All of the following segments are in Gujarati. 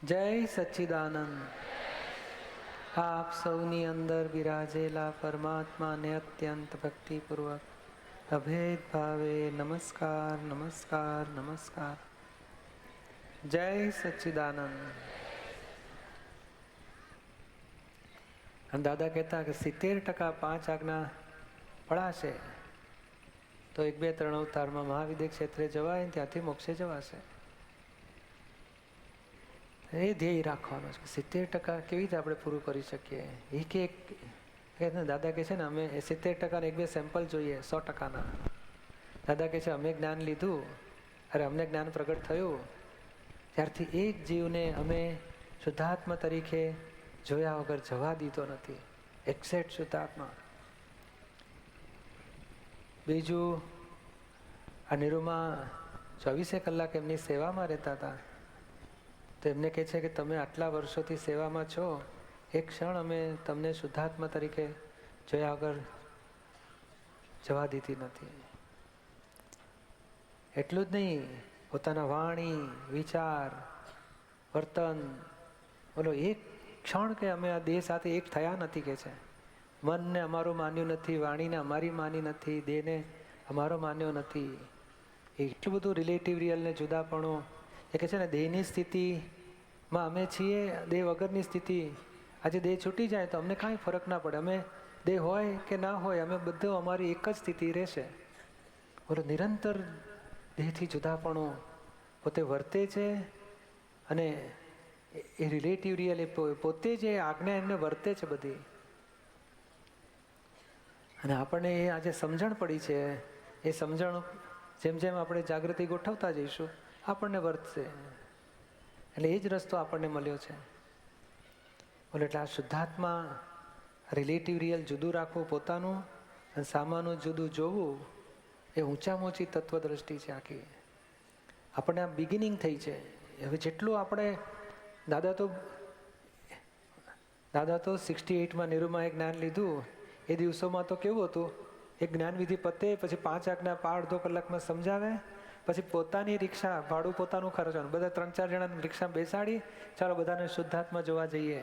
જય સચ્ચિદાનંદ. આપ સૌની અંદર બિરાજેલા પરમાત્માને અત્યંત ભક્તિપૂર્વક અભેદ ભાવે નમસ્કાર નમસ્કાર નમસ્કાર. જય સચ્ચિદાનંદ. દાદા કહેતા કે 70% 5 આજ્ઞા પડાશે તો 1, 2, 3 અવતારમાં મહાવિદ્ય ક્ષેત્રે જવાય, ત્યાંથી મોક્ષે જવાશે. એ ધ્યેય રાખવાનો છે. 70% કેવી રીતે આપણે પૂરું કરી શકીએ? દાદા કહે છે ને, અમે 70% 1-2 સેમ્પલ જોઈએ 100%ના. દાદા કહે છે અમે જ્ઞાન લીધું, અમને જ્ઞાન પ્રગટ થયું, ત્યારથી એક જીવને અમે શુદ્ધાત્મા તરીકે જોયા વગર જવા દીધો નથી. એક્ઝેક્ટ શુદ્ધાત્મા. બીજું, આ નિરૂમાં 24 કલાક એમની સેવામાં રહેતા હતા. તો એમને કહે છે કે તમે આટલા વર્ષોથી સેવામાં છો, એક ક્ષણ અમે તમને શુદ્ધાત્મા તરીકે જોયા વગર જવા દીધી નથી. એટલું જ નહીં, પોતાના વાણી, વિચાર, વર્તન, બોલો એક ક્ષણ કે અમે આ દેહ સાથે એક થયા નથી કે છે. મનને અમારું માન્યું નથી, વાણીને અમારી માની નથી, દેહને અમારો માન્યો નથી. એટલું બધું રિલેટિવ રિયલને જુદાપણું. એ કહે છે ને, દેહની સ્થિતિમાં અમે છીએ, દેહ વગરની સ્થિતિ. આજે દેહ છૂટી જાય તો અમને કાંઈ ફરક ના પડે. અમે દેહ હોય કે ના હોય, અમે બધું અમારી એક જ સ્થિતિ રહેશે. બોલો, નિરંતર દેહથી જુદાપણું પોતે વર્તે છે. અને એ રિલેટિવ રિયલ એ પોતે જ એ આજ્ઞા એમને વર્તે છે બધી. અને આપણને એ આજે સમજણ પડી છે. એ સમજણ જેમ જેમ આપણે જાગૃતિ ગોઠવતા જઈશું આપણને વર્તશે. એટલે એ જ રસ્તો આપણને મળ્યો છે. બોલે એટલે આ શુદ્ધાત્મા, રિલેટિવ રિયલ જુદું રાખવું પોતાનું, અને સામાનું જુદું જોવું, એ ઊંચામાં ઊંચી તત્વદ્રષ્ટિ છે આખી. આપણને આ બિગિનિંગ થઈ છે. હવે જેટલું આપણે દાદા તો 68માં નિરૂમાં એક જ્ઞાન લીધું. એ દિવસોમાં તો કેવું હતું, એક જ્ઞાનવિધિ પતે પછી 5 આજ્ઞા અડધો કલાકમાં સમજાવે, પછી પોતાની રિક્ષા ભાડું પોતાનું ખર્ચવાનું, બધા 3-4 જણા રિક્ષામાં બેસાડી, ચાલો બધાને શુદ્ધાત્મા જોવા જઈએ.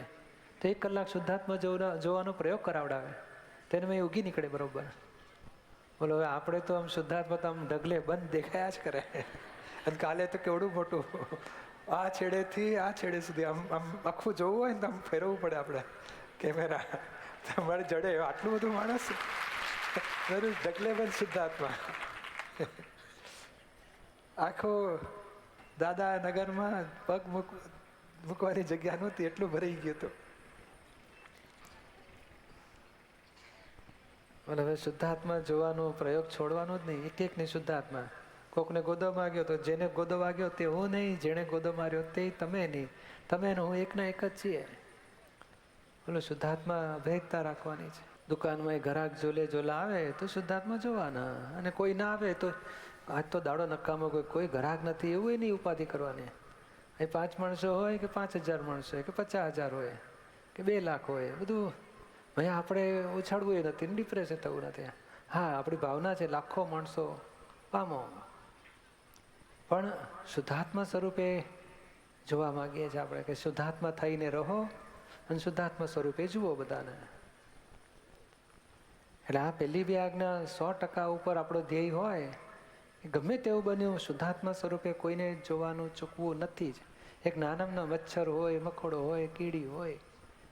તો 1 કલાક શુદ્ધાત્મા જોવાનો પ્રયોગ કરાવડાવે. તેને મેં ઉગી નીકળે બરોબર. બોલો, હવે આપણે તો આમ શુદ્ધાત્મા તો આમ ઢગલે બંધ દેખાયા જ કરે. અને કાલે તો કેવડું મોટું, આ છેડેથી આ છેડે સુધી આમ આમ આખું જોવું હોય ને તો આમ ફેરવવું પડે આપણે કેમેરા. તમારે જડે આટલું બધું માણસ ઢગલે બંધ શુદ્ધાત્મા. આખો દાદા નગરમાં પગ મૂકવાની જગ્યા નહોતી, એટલું ભરાઈ ગયું હતું. હવે શુદ્ધાત્મા જોવાનો પ્રયોગ છોડવાનો જ નહીં. એક એકની શુદ્ધાત્મા. કોકને ગોદો માગ્યો તો જેને ગોદો વાગ્યો તે હું નહીં, જેને ગોદો માર્યો તે તમે નહીં. તમે ને હું એકના એક જ છીએ. બોલો, શુદ્ધાત્મા અભેદતા રાખવાની છે. દુકાનમાં એ ઘરાક ઝોલા આવે તો શુદ્ધાત્મા જોવાના, અને કોઈ ના આવે તો આજ તો દાડો નકામો, કોઈ ઘરાક નથી એવું નહીં ઉપાધિ કરવાની. એ 5 માણસો હોય કે 5000 માણસો હોય કે 50,000 હોય કે 2 લાખ હોય, બધું ભાઈ આપણે ઉછાળવું એ નથી, ડિપ્રેશન થવું નથી. હા, આપણી ભાવના છે લાખો માણસો પામો, પણ શુદ્ધાત્મા સ્વરૂપે જોવા માંગીએ છીએ આપણે કે શુદ્ધાત્મા થઈને રહો અને શુદ્ધાત્મા સ્વરૂપે જુઓ બધાને. એટલે આ પહેલી 2 આજ્ઞા 100% ઉપર આપણો ધ્યેય હોય. ગમે તેવું બન્યું, શુદ્ધાત્મા સ્વરૂપે કોઈને જોવાનું ચૂકવું નથી જ. એક નાનામાં મચ્છર હોય, મકોડો હોય, કીડી હોય,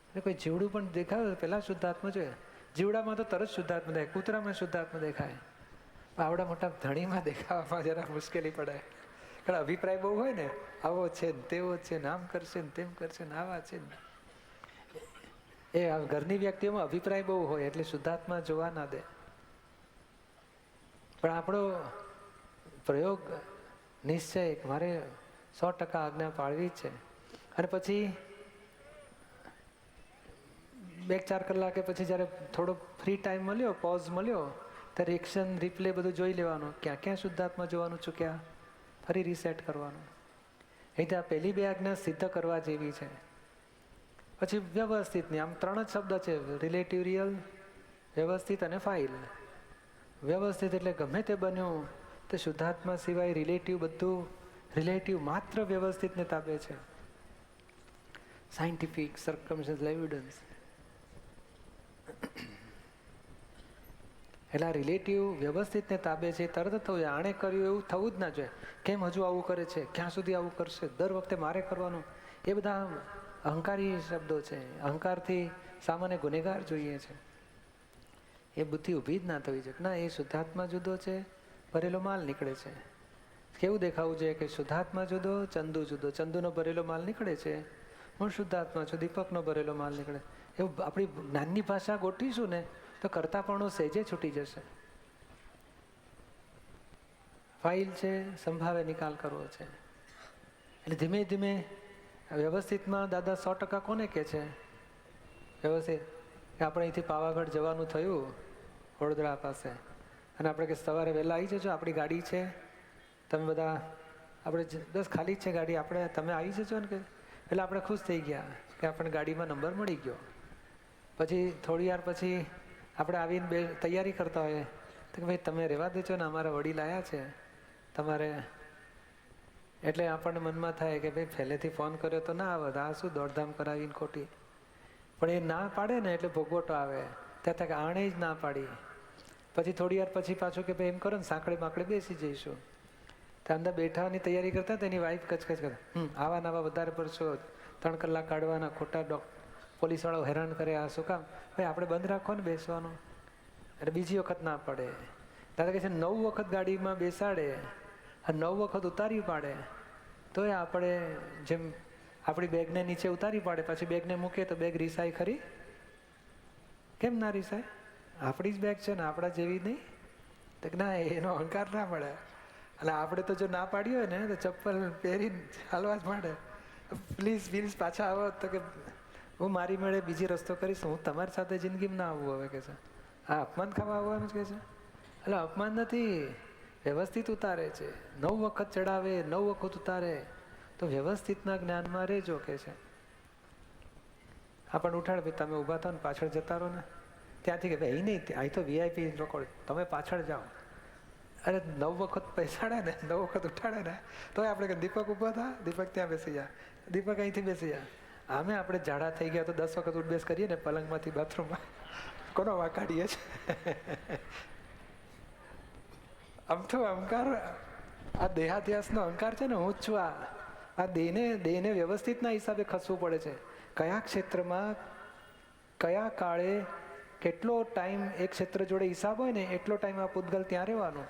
એટલે કોઈ જીવડું પણ દેખાય પહેલાં શુદ્ધાત્મા જોઈએ. જીવડામાં તો તરત શુદ્ધાત્મા દેખાય, કૂતરામાં શુદ્ધાત્મા દેખાય, આવડા મોટા ધણીમાં દેખાવામાં જરા મુશ્કેલી પડે. કારણ અભિપ્રાય બહુ હોય ને, આવો છે ને તેવો છે ને, આમ કરશે ને તેમ કરશે ને, આવા છે ને. એ ઘરની વ્યક્તિઓમાં અભિપ્રાય બહુ હોય એટલે શુદ્ધાત્મા જોવા ના દે. પણ આપણો પ્રયોગ નિશ્ચય મારે 100% આજ્ઞા પાળવી છે. અને પછી 2-4 કલાકે પછી જ્યારે થોડો ફ્રી ટાઈમ મળ્યો, પોઝ મળ્યો, ત્યારે એક્શન રિપ્લે બધું જોઈ લેવાનું, ક્યાં ક્યાં શુદ્ધાત્મા જોવાનું ચૂક્યા, ફરી રીસેટ કરવાનું. એ રીતે આ પહેલી 2 આજ્ઞા સિદ્ધ કરવા જેવી છે. પછી વ્યવસ્થિત નહીં, આમ 3 જ શબ્દ છે, રિલેટિવ રિયલ, વ્યવસ્થિત અને ફાઇલ. વ્યવસ્થિત એટલે ગમે તે બન્યું તે શુદ્ધાત્મા સિવાય રિલેટિવ બધું, રિલેટિવ માત્ર વ્યવસ્થિતને તાબે છે. Scientific circumstantial evidence. એટલે આ રિલેટિવ વ્યવસ્થિતને તાબે છે, તરત જ થવું. આણે કર્યું એવું થવું જ ના જોઈએ. કેમ હજુ આવું કરે છે, ક્યાં સુધી આવું કરશે, દર વખતે મારે કરવાનું, એ બધા અહંકારી શબ્દો છે. અહંકારથી સામાન્ય ગુનેગાર જોઈએ છે. એ બુદ્ધિ ઊભી જ ના થવી જોઈએ. ના, એ શુદ્ધાત્મા જુદો છે, ભરેલો માલ નીકળે છે. કેવું દેખાવું જોઈએ કે શુદ્ધાત્મા જુદો, ચંદુ જુદો. ચંદુનો ભરેલો માલ નીકળે છે, હું શુદ્ધાત્મા છું, દીપકનો ભરેલો માલ નીકળે. એવું આપણી જ્ઞાનની ભાષા ગોઠવીશું ને તો કરતા પણ સહેજે છૂટી જશે. ફાઇલ છે, સંભાવે નિકાલ કરવો છે. એટલે ધીમે ધીમે વ્યવસ્થિતમાં દાદા 100% કોને કહે છે વ્યવસ્થિત? કે આપણે અહીંથી પાવાગઢ જવાનું થયું વડોદરા પાસે, અને આપણે કે સવારે વહેલા આવી જજો, આપણી ગાડી છે, તમે બધા આપણે બસ ખાલી જ છે ગાડી, આપણે તમે આવી જજો ને. કે એટલે આપણે ખુશ થઈ ગયા કે આપણને ગાડીમાં નંબર મળી ગયો. પછી થોડી વાર પછી આપણે આવીને તૈયારી કરતા હોઈએ તો કે ભાઈ તમે રહેવા દેજો ને, અમારા વડીલ આવ્યા છે તમારે. એટલે આપણને મનમાં થાય કે ભાઈ પહેલેથી ફોન કર્યો તો ના આવત, આ શું દોડધામ કરાવીને ખોટી. પણ એ ના પાડે ને એટલે ભોગવટો આવે. ત્યાં તક આણે જ ના પાડી. પછી થોડી વાર પછી પાછું કે ભાઈ એમ કરો ને, સાંકળે બાંકડે બેસી જઈશું. તો અંદર બેઠાની તૈયારી કરતા તો એની વાઈફ કચકચ કરતા, આવા નવા વધારે પડશો, 3 કલાક કાઢવાના, ખોટા પોલીસવાળાઓ હેરાન કરે, આ શું કામ? ભાઈ આપણે બંધ રાખો ને બેસવાનું. એટલે બીજી વખત ના પડે. દાદા કહે છે 9 વખત ગાડીમાં બેસાડે, 9 વખત ઉતારી પાડે, તો એ આપણે જેમ આપણી બેગને નીચે ઉતારી પાડે, પછી બેગને મૂકે તો બેગ રીસાય ખરી? કેમ ના રીસાય? આપણી જ બેગ છે ને, આપણા જેવી નહીં. તો ના, એનો અહંકાર ના મળે. એટલે આપણે તો જો ના પાડી હોય ને તો ચપ્પલ પહેરીને ચાલવા જ માંડે. પ્લીઝ પાછા આવો. તો કે હું મારી મેળે બીજી રસ્તો કરીશ, હું તમારી સાથે જિંદગીમાં ના આવું હવે. કે છે આ અપમાન ખાવા આવવાનું જ કે છે. એટલે અપમાન નથી, વ્યવસ્થિત ઉતારે છે. 9 વખત ચડાવે, 9 વખત ઉતારે. તો વ્યવસ્થિતના જ્ઞાનમાં રહેજો કે છે. આપણને ઉઠાડે, ભાઈ તમે ઊભા થાવ ને પાછળ જતા રહો ને. ત્યાંથી કે ભાઈ નહીં, અહીં તો VIP લોકો, તમે પાછળ જાઓ. અરે 9 વખત બેસાડે ને, 9 વખત ઉઠાડે ને, તો આપણે કે દીપક ઊભા થા, દીપક ત્યાં બેસી જા, દીપક અહીંથી બેસી જા. આમે આપણે ઝાડા થઈ ગયા તો 10 વખત ઉઠબેસ કરીએ ને પલંગમાંથી બાથરૂમમાં, કોનો વાંક કાઢીએ છીએ? આમ તો અહંકાર, આ દેહાધ્યાસનો અહંકાર છે ને, હું જ છું. આ દેહને વ્યવસ્થિતના હિસાબે ખસવું પડે છે. કયા ક્ષેત્રમાં કયા કાળે કેટલો ટાઈમ એક ક્ષેત્ર જોડે હિસાબ હોય ને, એટલો ટાઈમ આ પૂતગલ ત્યાં રહેવાનો.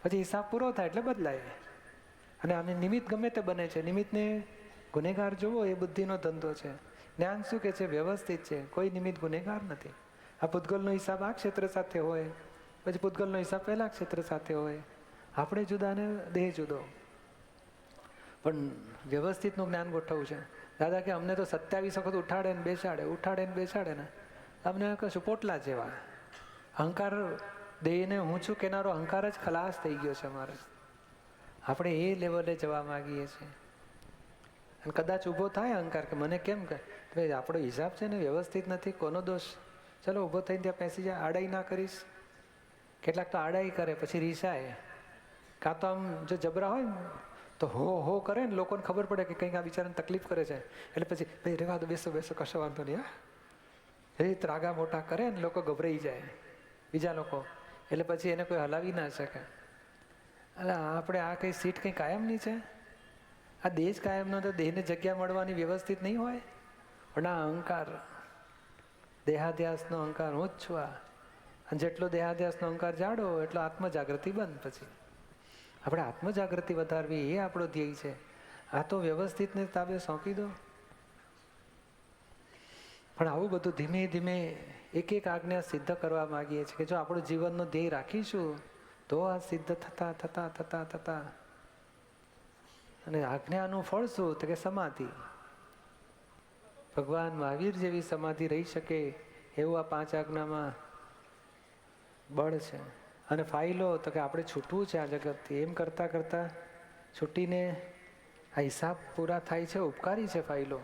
પછી હિસાબ પૂરો થાય એટલે બદલાય. અને આને નિમિત્ત ગમે તે બને છે. નિમિત્તને ગુનેગાર જોવો એ બુદ્ધિનો ધંધો છે. જ્ઞાન શું કે છે? વ્યવસ્થિત છે, કોઈ નિમિત્ત ગુનેગાર નથી. આ પૂતગલનો હિસાબ આ ક્ષેત્ર સાથે હોય, પછી પૂતગલનો હિસાબ પહેલા ક્ષેત્ર સાથે હોય. આપણે જુદા ને દેહ જુદો. પણ વ્યવસ્થિતનું જ્ઞાન ગોઠવવું છે. દાદા કે અમને તો 27 વખત ઉઠાડે ને બેસાડે ને અમને કશું પોટલા જેવા. અહંકાર, દેહને હું છું કેનારો અહંકાર જ ખલાસ થઈ ગયો છે અમારે. આપણે એ લેવલે જવા માગીએ છીએ. અને કદાચ ઊભો થાય અહંકાર કે મને કેમ કે ભાઈ આપણો હિસાબ છે ને વ્યવસ્થિત નથી, કોનો દોષ? ચલો ઊભો થઈને ત્યાં બેસી જાય. આડાઈ ના કરીશ. કેટલાક તો આડાઈ કરે પછી રીસાય. કાં તો આમ જો જબરા હોય ને તો હો કરે ને, લોકોને ખબર પડે કે કંઈક આ બિચારાને તકલીફ કરે છે, એટલે પછી ભાઈ રહેવા દો, બેસો કશો વાંધો નહીં. એ ત્રાગા મોટા કરે ને લોકો ગભરાઈ જાય બીજા લોકો, એટલે પછી એને કોઈ હલાવી ના શકે. એટલે આપણે આ કઈ સીટ કંઈ કાયમની છે? આ દેહ જ કાયમનો તો દેહને જગ્યા મળવાની વ્યવસ્થિત નહીં હોય. પણ આ અહંકાર, દેહાધ્યાસનો અહંકાર, હું જ છું આ. અને જેટલો દેહાધ્યાસનો અહંકાર જાડો એટલો આત્મજાગૃતિ બંધ. પછી આપણે આત્મજાગૃતિ વધારવી એ આપણો ધ્યેય છે. આ તો વ્યવસ્થિતને તાબે સોંપી દો. પણ આવું બધું ધીમે ધીમે એક આજ્ઞા સિદ્ધ કરવા માંગીએ છીએ કે જો આપણું જીવનનો ધ્યેય રાખીશું તો આ સિદ્ધ થતા અને આજ્ઞાનું ફળ શું? તો કે સમાધિ. ભગવાન મહાવીર જેવી સમાધિ રહી શકે એવું આ 5 આજ્ઞામાં બળ છે. અને ફાઇલો તો કે આપણે છૂટવું છે આ જગતથી. એમ કરતાં કરતાં છૂટીને આ હિસાબ પૂરા થાય છે. ઉપકારી છે ફાઇલો,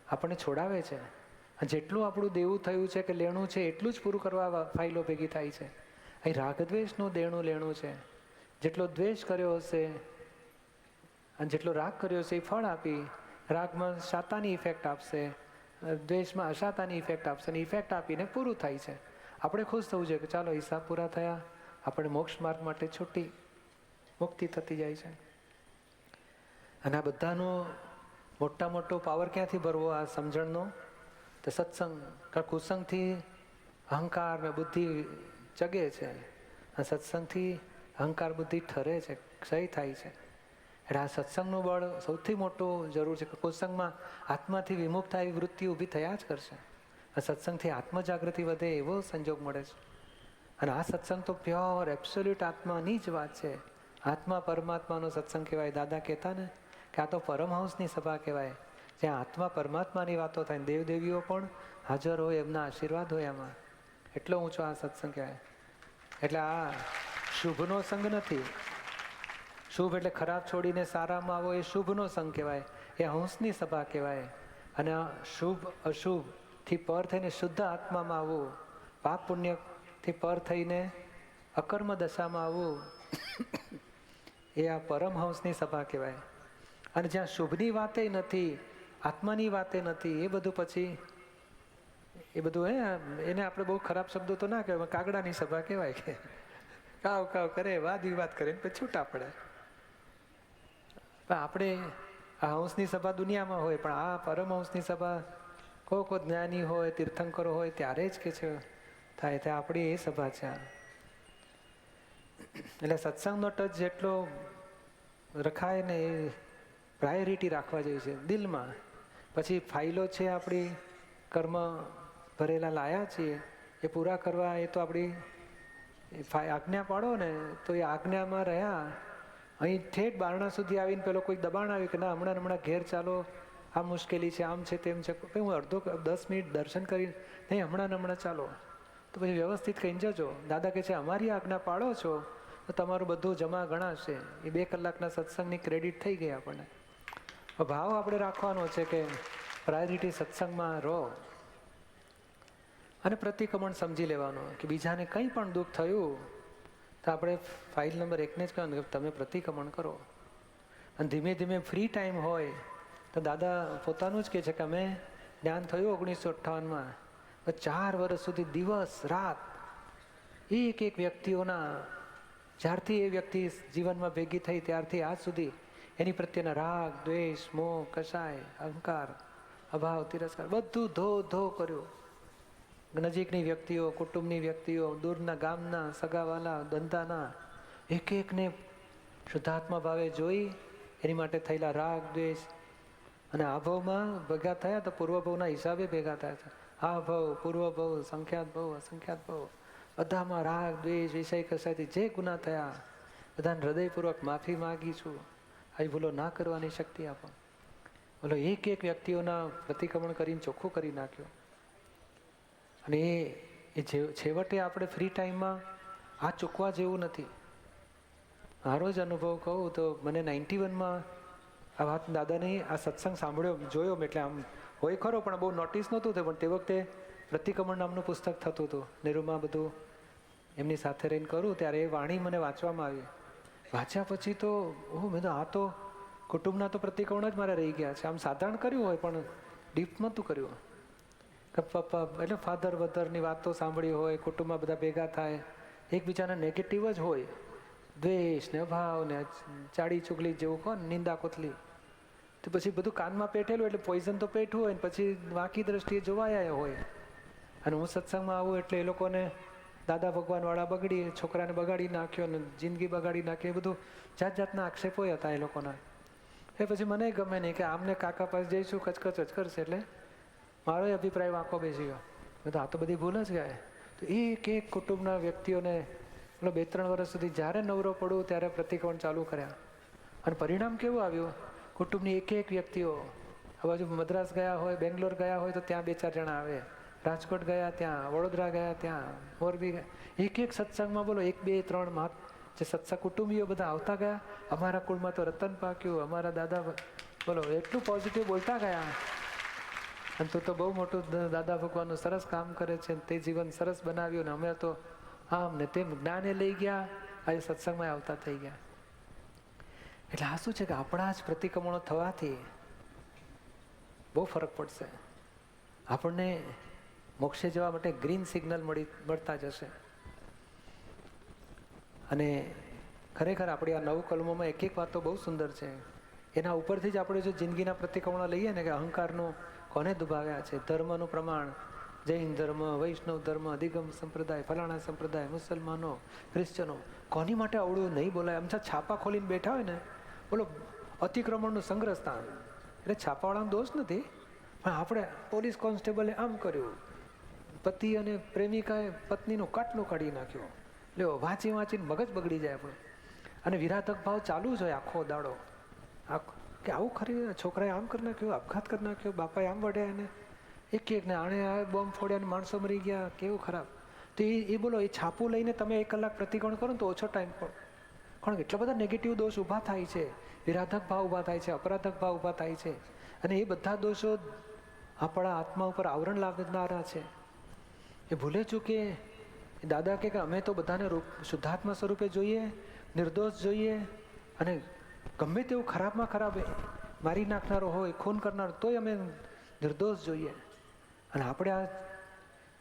આપણને છોડાવે છે. જેટલું આપણું દેવું થયું છે કે લેણું છે એટલું જ પૂરું કરવા ફાઇલો ભેગી થાય છે. અહીં રાગદ્વેષનું દેણું લેણું છે. જેટલો દ્વેષ કર્યો હશે અને જેટલો રાગ કર્યો હશે એ ફળ આપી, રાગમાં શાતાની ઇફેક્ટ આપશે દ્વેષમાં અશાતાની ઇફેક્ટ આપશે અને ઇફેક્ટ આપીને પૂરું થાય છે. આપણે ખુશ થવું જોઈએ કે ચાલો હિસાબ પૂરા થયા, આપણે મોક્ષ માર્ગ માટે છૂટી મુક્તિ થતી જાય છે. અને આ બધાનો મોટો પાવર ક્યાંથી ભરવો આ સમજણનો? તો સત્સંગ. કારણ કુસંગથી અહંકાર ને બુદ્ધિ ચગે છે અને સત્સંગથી અહંકાર બુદ્ધિ ઠરે છે, ક્ષય થાય છે. એટલે આ સત્સંગનું બળ સૌથી મોટું જરૂર છે. કુસંગમાં આત્માથી વિમુખ થાય વૃત્તિ ઊભી થયા જ કરશે. આ સત્સંગથી આત્મજાગૃતિ વધે એવો સંજોગ મળે છે. અને આ સત્સંગ તો પ્યોર એબ્સોલ્યુટ આત્માની જ વાત છે. આત્મા પરમાત્માનો સત્સંગ કહેવાય. દાદા કહેતા ને કે આ તો પરમહંસની સભા કહેવાય, જ્યાં આત્મા પરમાત્માની વાતો થાય, દેવદેવીઓ પણ હાજર હોય, એમના આશીર્વાદ હોય એમાં. એટલો ઊંચો આ સત્સંગ કહેવાય. એટલે આ શુભનો સંગ નથી. શુભ એટલે ખરાબ છોડીને સારામાં આવો, એ શુભનો સંગ કહેવાય, એ હંસની સભા કહેવાય. અને શુભ અશુભથી પર થઈને શુદ્ધ આત્મામાં આવવું, પાપ પુણ્યથી પર થઈને અકર્મ દશામાં આવવું, એ આ પરમહંસની સભા કહેવાય. અને જ્યાં શુભની વાતે નથી, આત્માની વાતે નથી, એ બધું પછી એ બધું એને આપણે બહુ ખરાબ શબ્દો તો ના કહેવાય, કાગડાની સભા કહેવાય કે કાવ કાવ કરે, વાદ વિવાદ કરે પછી છૂટા પડે. આપણે આ હંસની સભા દુનિયામાં હોય, પણ આ પરમહંસની સભા કોઈ જ્ઞાની હોય, તીર્થંકરો હોય ત્યારે જ કે છે થાય. તે આપણી એ સભા છે. એટલે સત્સંગનો ટચ જેટલો રખાય ને એ પ્રાયોરિટી રાખવા જેવી છે દિલમાં. પછી ફાઇલો છે આપણી, કર્મ ભરેલા લાયા છીએ, એ પૂરા કરવા, એ તો આપણી આજ્ઞા પાડો ને તો એ આજ્ઞામાં રહ્યા. અહીં ઠેઠ બારણા સુધી આવીને પેલો કોઈ દબાણ આવ્યું કે ના હમણાં ઘેર ચાલો, આ મુશ્કેલી છે, આમ છે, તેમ છે, હું અડધો 10 મિનિટ દર્શન કરી, નહીં હમણાં ચાલો, તો પછી વ્યવસ્થિત કહીને જજો. દાદા કહે છે અમારી આજ્ઞા પાડો છો તો તમારું બધું જમા ગણાશે. એ 2 કલાકના સત્સંગની ક્રેડિટ થઈ ગઈ આપણને. ભાવ આપણે રાખવાનો છે કે પ્રાયોરિટી સત્સંગમાં રહો. અને પ્રતિક્રમણ સમજી લેવાનો કે બીજાને કંઈ પણ દુઃખ થયું તો આપણે ફાઇલ નંબર 1ને જ કહેવાનું કે તમે પ્રતિક્રમણ કરો. અને ધીમે ધીમે ફ્રી ટાઈમ હોય તો દાદા પોતાનું જ કહે છે કે અમે જ્ઞાન થયું 1958માં, 4 વર્ષ સુધી દિવસ રાત એક વ્યક્તિઓના, જ્યારથી એ વ્યક્તિ જીવનમાં ભેગી થઈ ત્યારથી આજ સુધી એની પ્રત્યેના રાગ, દ્વેષ, મોહ, કશાય, અહંકાર, અભાવ, તિરસ્કાર બધું ધો કર્યું. નજીકની વ્યક્તિઓ, કુટુંબની વ્યક્તિઓ, દૂરના ગામના, સગાવાલા, ધંધાના, એકને શુદ્ધાત્મા ભાવે જોઈ એની માટે થયેલા રાગ, દ્વેષ અને આ ભાવમાં ભેગા થયા તો પૂર્વભાવના હિસાબે ભેગા થયા છે. આ ભાવ, પૂર્વભાવ, સંખ્યાત ભાવ, અસંખ્યાત ભાવ, બધામાં રાગ, દ્વેષ, વિષય કસાયથી જે ગુના થયા બધાને હૃદયપૂર્વક માફી માગી છું. આવી ભૂલો ના કરવાની શક્તિ આપો. બોલો એક વ્યક્તિઓના પ્રતિક્રમણ કરીને ચોખ્ખું કરી નાખ્યું. અને એ છેવટે આપણે ફ્રી ટાઈમમાં આ ચૂકવા જેવું નથી. મારો જ અનુભવ કહું તો મને 91માં આ વાત દાદાની આ સત્સંગ સાંભળ્યો, જોયો, એટલે આમ હોય ખરો પણ બહુ નોટિસ નહોતું થયું. પણ તે વખતે પ્રતિક્રમણ નામનું પુસ્તક થતું હતું નેરુમાં, બધું એમની સાથે રહીને કરું ત્યારે એ વાણી મને વાંચવામાં આવી. વાંચ્યા પછી તો મેં તો આ તો કુટુંબના તો પ્રતિક્રમણ જ મારે રહી ગયા છે. આમ સાધારણ કર્યું હોય પણ ડીપ નહોતું કર્યું. પપ્પા એટલે ફાધર વધરની વાતો સાંભળી હોય, કુટુંબમાં બધા ભેગા થાય, એકબીજાના નેગેટિવ જ હોય, દ્વેષ ને અભાવ ને ચાડી ચુગલી જેવું કહો ને, નિંદા કોથલી, તો પછી બધું કાનમાં પેઠેલું એટલે પોઈઝન તો પેઠું હોય ને પછી વાંકી દ્રષ્ટિએ જોવાયા હોય. અને હું સત્સંગમાં આવું એટલે એ લોકોને દાદા ભગવાન વાળા બગડી, છોકરાને બગાડી નાખ્યો ને જિંદગી બગાડી નાખી, એ બધું જાતના આક્ષેપો હતા એ લોકોના. એ પછી મને ગમે નહીં કે આમને કાકા પાસે જઈશું કચકચ કરશે, એટલે મારો અભિપ્રાય વાંકો બેસી ગયો. મેં તો આ તો બધી ભૂલ જ ગયા. તો એક કુટુંબના વ્યક્તિઓને 2-3 વર્ષ સુધી જ્યારે નવરો પડું ત્યારે પ્રતિક્રમણ ચાલુ કર્યા. અને પરિણામ કેવું આવ્યું? કુટુંબની એક વ્યક્તિઓ આ બાજુ મદ્રાસ ગયા હોય, બેંગ્લોર ગયા હોય તો ત્યાં 2-4 જણા આવે, રાજકોટ ગયા ત્યાં, વડોદરા ગયા ત્યાં, મોરબી ગયા, એક સત્સંગમાં બોલો 1-2-3 જે સત્સંગ કુટુંબીઓ બધા આવતા ગયા. અમારા કુળમાં તો રતન પાક્યું, અમારા દાદા બોલો એટલું પોઝિટિવ બોલતા ગયા. અને તું તો બહુ મોટું દાદા ભગવાનનું સરસ કામ કરે છે, તે જીવન સરસ બનાવ્યું ને અમે તો આમ ને તેમ જ્ઞાને લઈ ગયા, આજે સત્સંગમાં આવતા થઈ ગયા. એટલે આ શું છે કે આપણા જ પ્રતિક્રમણો થવાથી બહુ ફરક પડશે. આપણને મોક્ષે જવા માટે ગ્રીન સિગ્નલ મળતા જશે. અને ખરેખર આપણી આ 9 કલમોમાં એક એક વાત તો બહુ સુંદર છે. એના ઉપરથી જ આપણે જો જિંદગીના પ્રતિક્રમણો લઈએ ને કે અહંકારનું કોને દુભાવ્યા છે, ધર્મનું પ્રમાણ, જૈન ધર્મ, વૈષ્ણવ ધર્મ, અધિગમ સંપ્રદાય, ફલાણા સંપ્રદાય, મુસલમાનો, ક્રિશ્ચનો, કોની માટે અવળું નહીં બોલાય. આમ છાપા ખોલીને બેઠા હોય ને, બોલો અતિક્રમણનું સંગ્રહ સ્થાન, એટલે છાપાવાળાનો દોષ નથી, પણ આપણે પોલીસ કોન્સ્ટેબલે આમ કર્યું, પતિ અને પ્રેમિકાએ પત્નીનું કાટલું કાઢી નાખ્યો, લ્યો વાંચી વાંચીને મગજ બગડી જાય આપણે. અને વિરાધક ભાવ ચાલુ જ હોય આખો દાડો, કે આવું ખરી, છોકરાએ આમ કરી નાખ્યું, આપઘાત કરી નાખ્યો, બાપાએ આમ વઢ્યા, એને એક ને આણે આ બોમ્બ ફોડ્યા, માણસો મરી ગયા, કેવું ખરાબ. તો એ બોલો, એ છાપું લઈને તમે 1 કલાક પ્રતિક્રમણ કરો ને તો ઓછો ટાઈમ પણ એટલા બધા નેગેટિવ દોષ ઊભા થાય છે, વિરાધક ભાવ ઊભા થાય છે, અપરાધક ભાવ ઊભા થાય છે. અને એ બધા દોષો આપણા આત્મા ઉપર આવરણ લાવનારા છે. એ ભૂલે ચૂકે દાદા કે અમે તો બધાને શુદ્ધાત્મા સ્વરૂપે જોઈએ, નિર્દોષ જોઈએ, અને ગમે તેવું ખરાબમાં ખરાબ મારી નાખનારો હોય, ખૂન કરનારો, તોય અમે નિર્દોષ જોઈએ. અને આપણે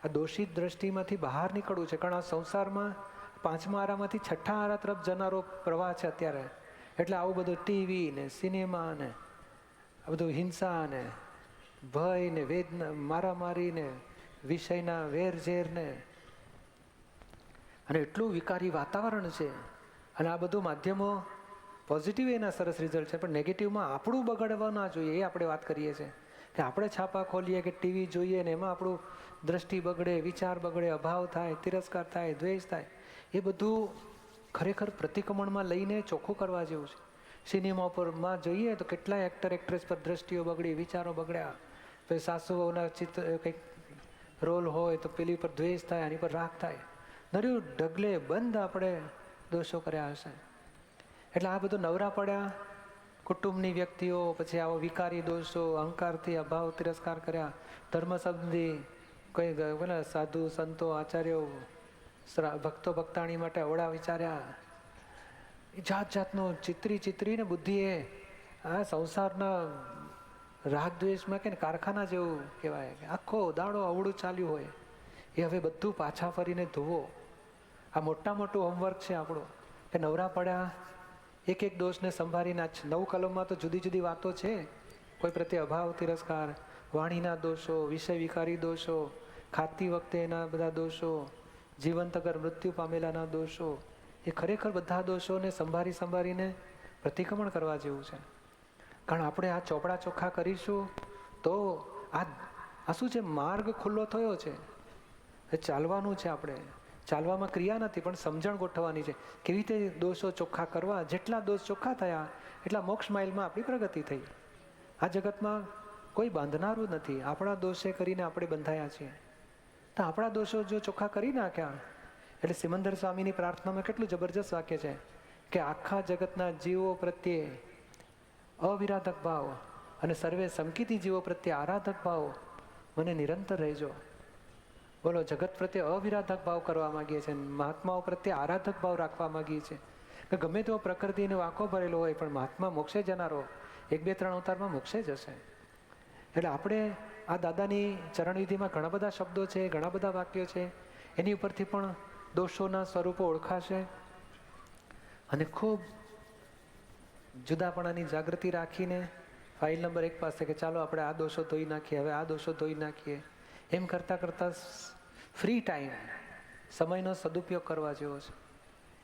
આ દોષિત દ્રષ્ટિમાંથી બહાર નીકળવું છે, કારણ આ સંસારમાં 5મા આરામાંથી 6ઠ્ઠા આરા તરફ જનારો પ્રવાહ છે અત્યારે. એટલે આવું બધું ટીવી ને સિનેમા ને આ બધું હિંસા ને ભય ને વેદના, મારામારી ને વિષયના વેરઝેર ને, અને એટલું વિકારી વાતાવરણ છે. અને આ બધું માધ્યમો પોઝિટિવ એના સરસ રિઝલ્ટ છે, પણ નેગેટિવમાં આપણું બગાડવા ના જોઈએ, એ આપણે વાત કરીએ છીએ. કે આપણે છાપા ખોલીએ કે ટીવી જોઈએ ને એમાં આપણું દ્રષ્ટિ બગડે, વિચાર બગડે, અભાવ થાય, તિરસ્કાર થાય, દ્વેષ થાય, એ બધું ખરેખર પ્રતિક્રમણમાં લઈને ચોખ્ખું કરવા જેવું છે. સિનેમા ઉપરમાં જોઈએ તો કેટલાય એક્ટર એક્ટ્રેસ પર દ્રષ્ટિઓ બગડી, વિચારો બગડ્યા. પછી સાસુઓના ચિત્ર કંઈક રોલ હોય તો પેલી પર દ્વેષ થાય, આની પર રાગ થાય, નર્યું ઢગલે બંધ આપણે દોષો કર્યા હશે. એટલે આ બધું નવરા પડ્યા કુટુંબની વ્યક્તિઓ, પછી આવો વિકારી દોષો, અહંકારથી અભાવ તિરસ્કાર કર્યા, ધર્મ સંબંધી કોઈ સાધુ સંતો આચાર્યો ભક્તો ભક્તાણી માટે અવળા વિચાર્યા, જાત જાતનું ચિત્રીને બુદ્ધિએ આ સંસારના રાગ દ્વેષમાં કે કારખાના જેવું કહેવાય, આખો દાડો અવળું ચાલ્યું હોય, એ હવે બધું પાછા ફરીને ધોવો. આ મોટું હોમવર્ક છે આપણું, કે નવરા પડ્યા એક એક દોષને સંભાળીને. 9 કલમમાં તો જુદી જુદી વાતો છે, કોઈ પ્રત્યે અભાવ તિરસ્કાર, વાણીના દોષો, વિષય વિકારી દોષો, ખાતી વખતે એના બધા દોષો, જીવંત અગર મૃત્યુ પામેલાના દોષો, એ ખરેખર બધા દોષોને સંભાળીને પ્રતિક્રમણ કરવા જેવું છે. કારણ આપણે આ ચોપડા ચોખ્ખા કરીશું તો આ શું છે, માર્ગ ખુલ્લો થયો છે. ચાલવાનું છે, આપણે ચાલવામાં ક્રિયા નથી પણ સમજણ ગોઠવવાની છે, કેવી રીતે દોષો ચોખ્ખા કરવા. જેટલા દોષ ચોખ્ખા થયા એટલા મોક્ષ માઇલમાં આપણી પ્રગતિ થઈ. આ જગતમાં કોઈ બાંધનારું નથી, આપણા દોષે કરીને આપણે બંધાયા છીએ. તો આપણા દોષો જો ચોખ્ખા કરી નાખ્યા એટલે સિમંદર સ્વામીની પ્રાર્થનામાં કેટલું જબરજસ્ત વાક્ય છે કે આખા જગતના જીવો પ્રત્યે અવિરાધક ભાવ અને સર્વે સંકિતી જીવો પ્રત્યે આરાધક ભાવ મને નિરંતર રહેજો. બોલો, જગત પ્રત્યે અવિરાધક ભાવ કરવા માંગીએ છીએ, મહાત્માઓ પ્રત્યે આરાધક ભાવ રાખવા માંગીએ છીએ. કે ગમે તેવો પ્રકૃતિનો વાંકો ભરેલો હોય પણ મહાત્મા મોક્ષે જનારો 1, 2, 3 અવતારમાં મોક્ષે જશે. એટલે આપણે આ દાદાની ચરણવિધિમાં ઘણા બધા શબ્દો છે, ઘણા બધા વાક્યો છે, એની ઉપરથી પણ દોષોના સ્વરૂપો ઓળખાશે. અને ખૂબ જુદાપણાની જાગૃતિ રાખીને ફાઇલ નંબર 1 પાસે કે ચાલો આપણે આ દોષો ધોઈ નાખીએ, હવે આ દોષો ધોઈ નાખીએ, એમ કરતાં ફ્રી ટાઈમ સમયનો સદુપયોગ કરવા જેવો છે,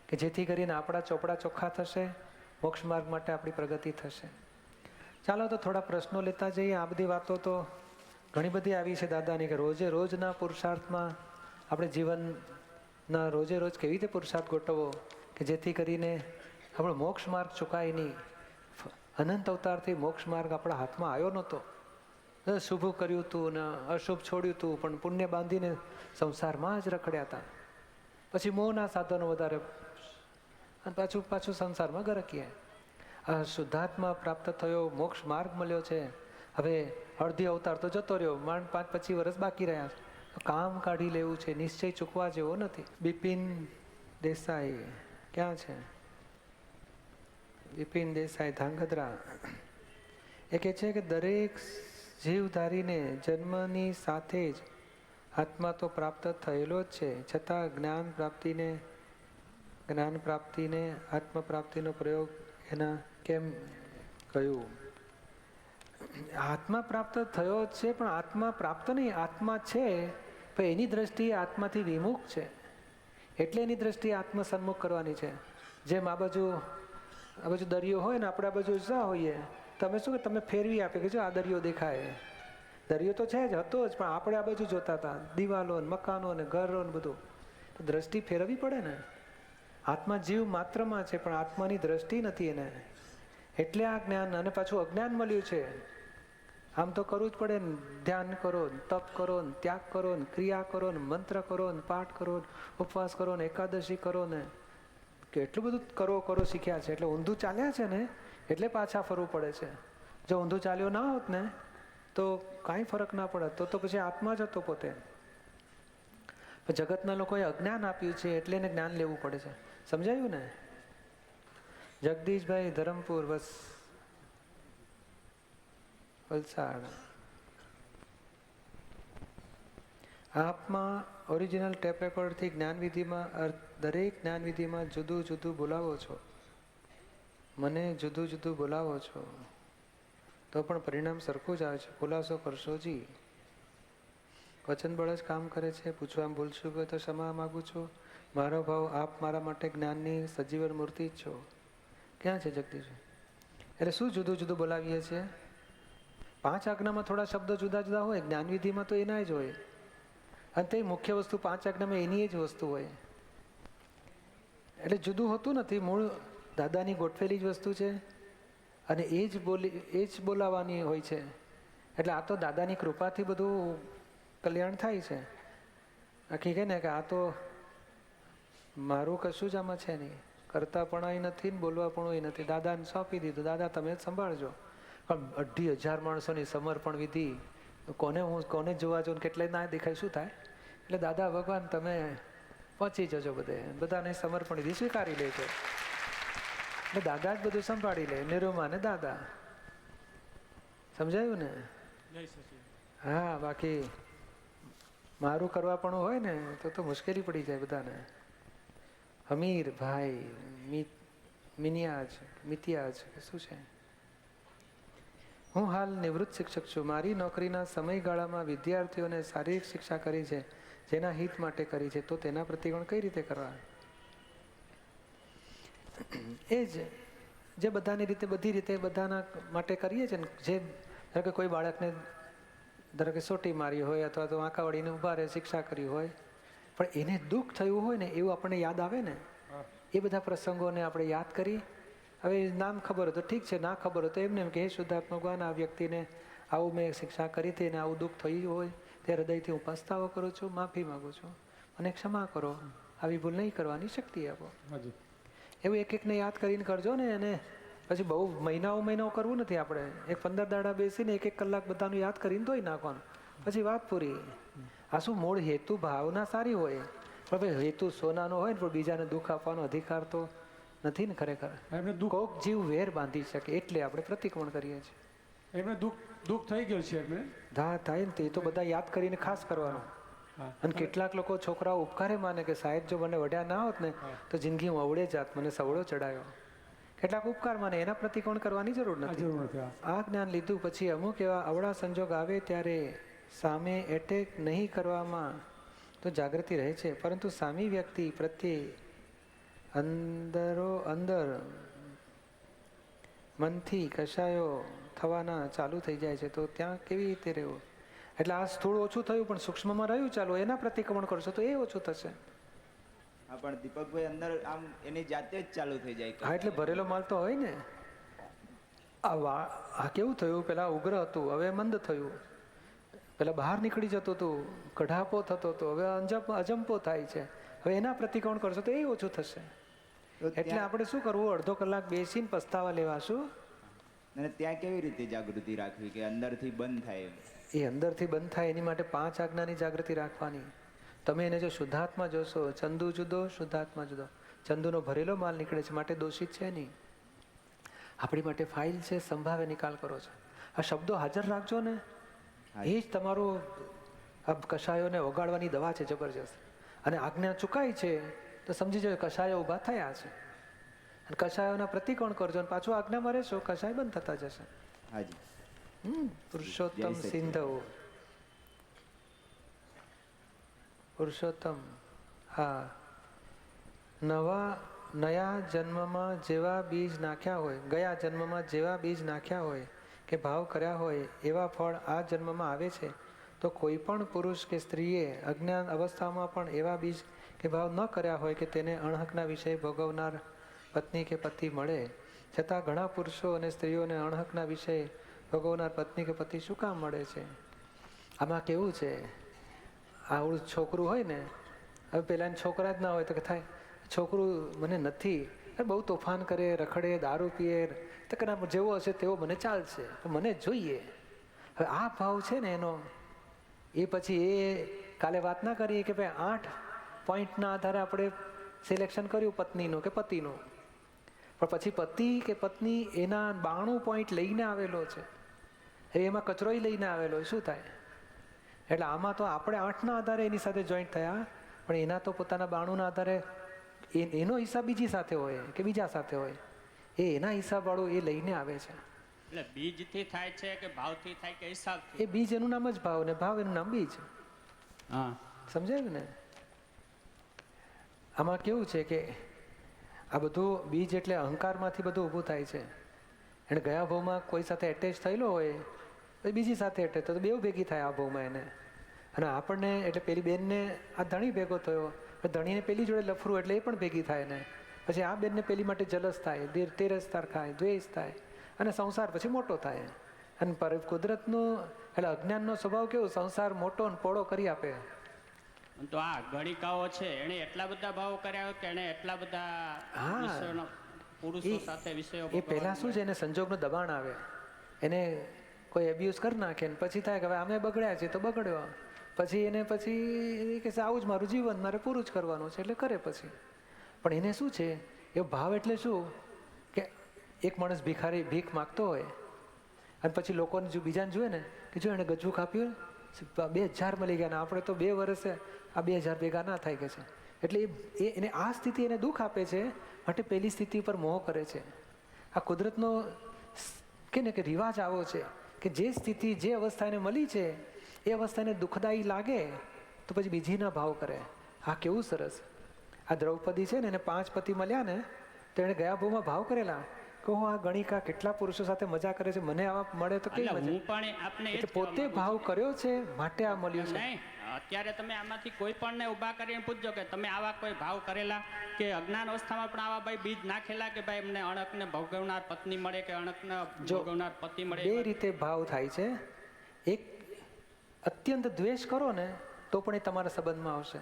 કે જેથી કરીને આપણા ચોપડા ચોખ્ખા થશે, મોક્ષ માર્ગ માટે આપણી પ્રગતિ થશે. ચાલો તો થોડા પ્રશ્નો લેતા જઈએ. આ બધી વાતો તો ઘણી બધી આવી છે દાદાની, કે રોજના પુરુષાર્થમાં આપણે જીવનના રોજે રોજ કેવી રીતે પુરુષાર્થ ગોઠવવો કે જેથી કરીને આપણો મોક્ષ માર્ગ ચૂકાય નહીં. અનંત અવતારથી મોક્ષ માર્ગ આપણા હાથમાં આવ્યો નહોતો. શુભ કર્યું હતું ને અશુભ છોડ્યું હતું, પણ પુણ્ય બાંધીને સંસારમાં જ રખડ્યા હતા. પછી મોહના સાધનો વધારે અને પાછું સંસારમાં ગરકીએ. આ શુદ્ધાત્મા પ્રાપ્ત થયો, મોક્ષ માર્ગ મળ્યો છે. હવે અડધી અવતાર તો જતો રહ્યો, માંડ 5-25 વર્ષ બાકી રહ્યા છે. કામ કાઢી લેવું છે, નિશ્ચય ચૂકવા જેવો નથી. બિપિન દેસાઈ ક્યાં છે? બિપિન દેસાઈ ધાંગધ્રા એ કહે છે કે દરેક જીવ ધારીને જન્મની સાથે જ આત્મા તો પ્રાપ્ત થયેલો જ છે, છતાં જ્ઞાન પ્રાપ્તિને આત્મ પ્રાપ્તિનો પ્રયોગ એના કેમ કહ્યું? આત્મા પ્રાપ્ત થયો જ છે, પણ આત્મા પ્રાપ્ત નહીં, આત્મા છે પણ એની દ્રષ્ટિએ આત્માથી વિમુખ છે, એટલે એની દ્રષ્ટિએ આત્મ સન્મુખ કરવાની છે. જેમ આ બાજુ દરિયો હોય ને, આપણે આ બાજુ જા હોઈએ, તમે શું કે તમે ફેરવી આપે કે જો આ દરિયો દેખાય, દરિયો તો છે જ, હતો જ, પણ આપણે આ બાજુ જોતા હતા, દિવાલો ને મકાનો ને ઘરો ને બધું, તો દ્રષ્ટિ ફેરવવી પડે ને. આત્મા જીવ માત્રમાં છે, પણ આત્માની દ્રષ્ટિ નથી એને, એટલે આ જ્ઞાન. અને પાછું અજ્ઞાન મળ્યું છે. આમ તો કરવું જ પડે ને, ધ્યાન કરો ને, તપ કરો ને, ત્યાગ કરો ને, ક્રિયા કરો ને, મંત્ર કરો ને, પાઠ કરો ને, ઉપવાસ કરો ને, એકાદશી કરો ને, કેટલું બધું કરો શીખ્યા છે. એટલે ઊંધું ચાલ્યા છે ને, એટલે પાછા ફરવું પડે છે. જો ઊંધું ચાલ્યો ના હોત ને તો કાંઈ ફરક ના પડે, તો પછી આત્મા જ હતો પોતે. જગતના લોકોએ અજ્ઞાન આપ્યું છે, એટલે એને જ્ઞાન લેવું પડે છે. સમજાયું ને? જગદીશભાઈ ધરમપુર, બસ વલસાડ. આપમાં ઓરિજિનલ ટેપ રેકોર્ડથી જ્ઞાનવિધિમાં દરેક જ્ઞાનવિધિમાં જુદું જુદું બોલાવો છો, મને જુદું જુદું બોલાવો છો, તો પણ પરિણામ સરખું જ આવે છે. ખુલાસો કરશો જી. વચન બળ જ કામ કરે છે. પૂછવામાં ભૂલશું કે તો ક્ષમા માગું છું. મારો ભાવ, આપ મારા માટે જ્ઞાનની સજીવન મૂર્તિ જ છો. ક્યાં છે જગદીશ? એટલે શું જુદું જુદું બોલાવીએ છીએ? 5 આજ્ઞામાં થોડા શબ્દો જુદા જુદા હોય, જ્ઞાનવિધિમાં તો એના જ હોય. અને તે મુખ્ય વસ્તુ 5 આજ્ઞામાં એની જ વસ્તુ હોય, એટલે જુદું હોતું નથી. મૂળ દાદાની ગોઠવેલી જ વસ્તુ છે, અને એ જ બોલાવાની હોય છે. એટલે આ તો દાદાની કૃપાથી બધું કલ્યાણ થાય છે. આખી કહે ને કે આ તો મારું કશું જ આમાં છે નહીં, કરતા પણ નથી ને બોલવા પણ નથી, દાદાને સોંપી દીધું, દાદા તમે જ સંભાળજો. પણ 2,500 માણસોની સમર્પણ વિધિ, કોને જોવા જો, કેટલાય ના દેખાય, શું થાય? એટલે દાદા ભગવાન તમે પહોંચી જજો, બધાને સમર્પણ વિધિ સ્વીકારી લે છે. એટલે દાદા જ બધું સંભાળી લે, નિરૂમા ને દાદા. સમજાયું ને? હા, બાકી મારું કરવા પણ હોય ને તો મુશ્કેલી પડી જાય બધાને. હમીર ભાઈ મિતિયાજ શું છે? હું હાલ નિવૃત્ત શિક્ષક છું. મારી નોકરીના સમયગાળામાં વિદ્યાર્થીઓને શારીરિક શિક્ષા કરી છે, જેના હિત માટે કરી છે, તો તેના પ્રતિકોણ કઈ રીતે કરવા? એ જ જે બધી રીતે બધાના માટે કરીએ છીએ ને. જે ધારો કે કોઈ બાળકને ધારો કે સોટી મારી હોય, અથવા તો આંકા વળીને ઊભા રહે શિક્ષા કરી હોય, પણ એને દુઃખ થયું હોય ને, એવું આપણને યાદ આવે ને. એ બધા પ્રસંગોને આપણે યાદ કરી. હવે નામ ખબર હોય તો ઠીક છે, ના ખબર હોય તો એમને એમ કે હે શુદ્ધાત્મા ભગવાન, આ વ્યક્તિને આવું મેં શિક્ષા કરી હતી ને આવું દુઃખ થયું હોય, તે હૃદયથી હું પસ્તાવો કરું છું, માફી માગું છું, અને ક્ષમા કરો, આવી ભૂલ નહીં કરવાની શક્તિ આપો. એવું એક એકને યાદ કરીને કરજો ને. એને પછી બહુ મહિનાઓ કરવું નથી આપણે. 15 દાડા બેસીને 1 કલાક બધાનું યાદ કરીને ધોઈ નાખવાનું, પછી વાત પૂરી. આ શું મૂળ હેતુ ભાવના સારી હોય, પણ ભાઈ હેતુ સોનાનો હોય ને, પણ બીજાને દુઃખ આપવાનો અધિકાર તો નથી ને ખરેખર. કોક જીવ વેર બાંધી શકે, એટલે આપણે પ્રતિક્રમણ કરીએ છીએ. એમને દુઃખ થઈ ગયું છે, એમને થાય ને, તે તો બધા યાદ કરીને ખાસ કરવાનું. અને કેટલાક લોકો છોકરાઓ ઉપકારે માને કે સાહેબ જો મને વઢ્યા ના હોત ને તો જિંદગી હું અવળે જાત, મને સવળો ચડાયો. કેટલાક ઉપકાર માને, એના પ્રતિકોણ કરવાની જરૂર નથી. આ જ્ઞાન લીધું પછી અમુક એવા અવળા સંજોગ આવે ત્યારે સામે એટેક નહીં કરવામાં તો જાગૃતિ રહે છે, પરંતુ સામી વ્યક્તિ પ્રત્યે અંદર મનથી કશાયો થવાના ચાલુ થઈ જાય છે, તો ત્યાં કેવી રીતે રહેવું? એટલે આ સ્થૂળ ઓછું થયું પણ સૂક્ષ્મમાં રહ્યું ચાલુ, એના પ્રતિક્રમણ કરશો તો એ ઓછું થશે. હા, પણ દીપકભાઈ અંદર આમ એની જાતે જ ચાલુ થઈ જાય. હા, એટલે ભરેલો માલ તો હોય ને. આ કેવું થયું? પેલા ઉગ્ર હતું, હવે મંદ થયું. પેલા બહાર નીકળી જતું હતું, કઢાપો થતો હતો, હવે અજંપો થાય છે. હવે એના પ્રતિક્રમણ કરશો તો એ ઓછું થશે. એટલે આપણે શું કરવું? અડધો કલાક બેસીને પસ્તાવા લેવાશું. અને ત્યાં કેવી રીતે જાગૃતિ રાખવી કે અંદરથી બંધ થાય? એ અંદરથી બંધ થાય એની માટે 5 આજ્ઞાની જાગૃતિ રાખવાની. તમે એને જો શુદ્ધાત્મા જોશો, ચંદુ જુદો, શુદ્ધાત્મા જુદો. ચંદુનો ભરેલો માલ નીકળે છે, માટે દોષિત છે નહીં. આપણી માટે ફાઇલ છે, સંભાવે નિકાલ કરો છો. આ શબ્દો હાજર રાખજો ને, હા. એ જ તમારું આ કશાયોને ઓગાળવાની દવા છે જબરજસ્ત. અને આજ્ઞા ચુકાય છે તો સમજી જાઓ કશાયો ઊભા થયા છે. અને કશાયોના પ્રતિકોણ કરજો અને પાછું આજ્ઞામાં રહેશો, કશાય બંધ થતા જશે. હાજી. પુરુષોત્તમ જય સચ્ચિદાનંદ. સિંધવ પુરુષોત્તમ. હા, નયા જન્મમાં જેવા બીજ નાખ્યા હોય, ગયા જન્મમાં જેવા બીજ નાખ્યા હોય કે ભાવ કર્યા હોય એવા ફળ આ જન્મમાં આવે છે. તો કોઈ પણ પુરુષ કે સ્ત્રીએ અજ્ઞાન અવસ્થામાં પણ એવા બીજ કે ભાવ ન કર્યા હોય કે તેને અણહકના વિષય ભોગવનાર પત્ની કે પતિ મળે, છતાં ઘણા પુરુષો અને સ્ત્રીઓને અણહકના વિષય ભોગવનાર પત્ની કે પતિ શું કામ મળે છે? આમાં કેવું છે, આવડું છોકરું હોય ને, હવે પહેલાં છોકરા જ ના હોય તો કે થાય છોકરું મને નથી, બહુ તોફાન કરે, રખડે, દારૂ પીએ, તો કે ના જેવો હશે તેવો મને ચાલશે, પણ મને જોઈએ. હવે આ ભાવ છે ને એનો, એ પછી એ કાલે વાત ના કરીએ કે ભાઈ 8 પોઈન્ટના આધારે આપણે સિલેક્શન કર્યું પત્નીનું કે પતિનું, પણ પછી પતિ કે પત્ની એના 92 પોઈન્ટ લઈને આવેલો છે, એમાં કચરોય લઈને આવેલો, શું થાય? એટલે આમાં તો આપણે 8ના આધારે એની સાથે જોઈન્ટ થયા, પણ એના તો પોતાના 92ના આધારે એનો હિસાબ બીજી સાથે હોય કે બીજા સાથે હોય, એના હિસાબવાળું એ લઈને આવે છે. એટલે બીજથી થાય છે કે ભાવથી થાય કે હિસાબથી? એ બીજ એનું નામ જ ભાવ ને ભાવ એનું નામ બીજ. હા, સમજાયું ને? આમાં કેવું છે કે આ બધું બીજ એટલે અહંકારમાંથી બધું ઊભું થાય છે. એને ગયા ભાવમાં કોઈ સાથે એટેચ થયેલો હોય તો બીજી સાથે એટેચ તો બેવ ભેગી થાય આ ભાવમાં એને. અને આપણને એટલે પેલી બેનને આ ધણી ભેગો થયો, ધણીને પેલી જોડે લફરું એટલે એ પણ ભેગી થાય ને, પછી આ બેનને પેલી માટે જલસ થાય, તેરસ્તાર થાય, દ્વેષ થાય, અને સંસાર પછી મોટો થાય. અને પર કુદરતનો એટલે અજ્ઞાનનો સ્વભાવ કેવો, સંસાર મોટો ને પોળો કરી આપે. તો આ ગણિકાઓ છે એને એટલા બધા ભાવ કર્યા કે એને એટલા બધા હા. વિષયોનો પુરુષો સાથે વિષયો એ પહેલાં શું છે, એને સંજોગનું દબાણ આવે, એને કોઈ એબ્યુઝ કરી નાખે ને પછી થાય કે હવે અમે બગડ્યા છે તો બગડ્યો, પછી એને પછી કે આવું જ મારું જીવન, મારે પૂરું જ કરવાનું છે એટલે કરે પછી. પણ એને શું છે એ ભાવ એટલે શું કે એક માણસ ભીખ માગતો હોય અને પછી લોકોને જો બીજાને જુએ ને કે જો એને ગજવું કાપ્યું 2000 મળી ગયા ને આપણે તો 2 વર્ષે આ 2000 ભેગા ના થાય કે છે. એટલે એને આ સ્થિતિ એને દુઃખ આપે છે, માટે પેલી સ્થિતિ પર મોહ કરે છે. આ કુદરતનો કે ને કે રિવાજ આવો છે કે જે સ્થિતિ જે અવસ્થા એને મળી છે એ અવસ્થાને દુઃખદાયી લાગે તો પછી બીજીના ભાવ કરે. હા, કેવું સરસ! આ દ્રૌપદી છે ને એને 5 પતિ મળ્યા ને તો એણે ગયા ભાવમાં ભાવ કરેલા કે હું આ ગણિકા કેટલા પુરુષો સાથે મજા કરે છે, મને આવા મળે તો કેવી એટલે મજા. હું પણ આપને એ જ એટલે કહેવા પોતે માંગુ ભાવ છું. કર્યો છે માટે આ મળ્યું છે. નહીં, અત્યારે તમે આમાંથી કોઈ પણ ને ઊભા કરીને પૂછજો કે તમે આવા કોઈ ભાવ કરેલા કે અજ્ઞાન અવસ્થામાં પણ આવા ભાઈ બીજ નાખેલા કે ભાઈ એમને અણકને ભોગવનાર પત્ની મળે કે અણકને જો ભોગવનાર પતિ મળે? 2 રીતે ભાવ થાય છે. એક, અત્યંત દ્વેષ કરો ને તો પણ એ તમારા સંબંધમાં આવશે.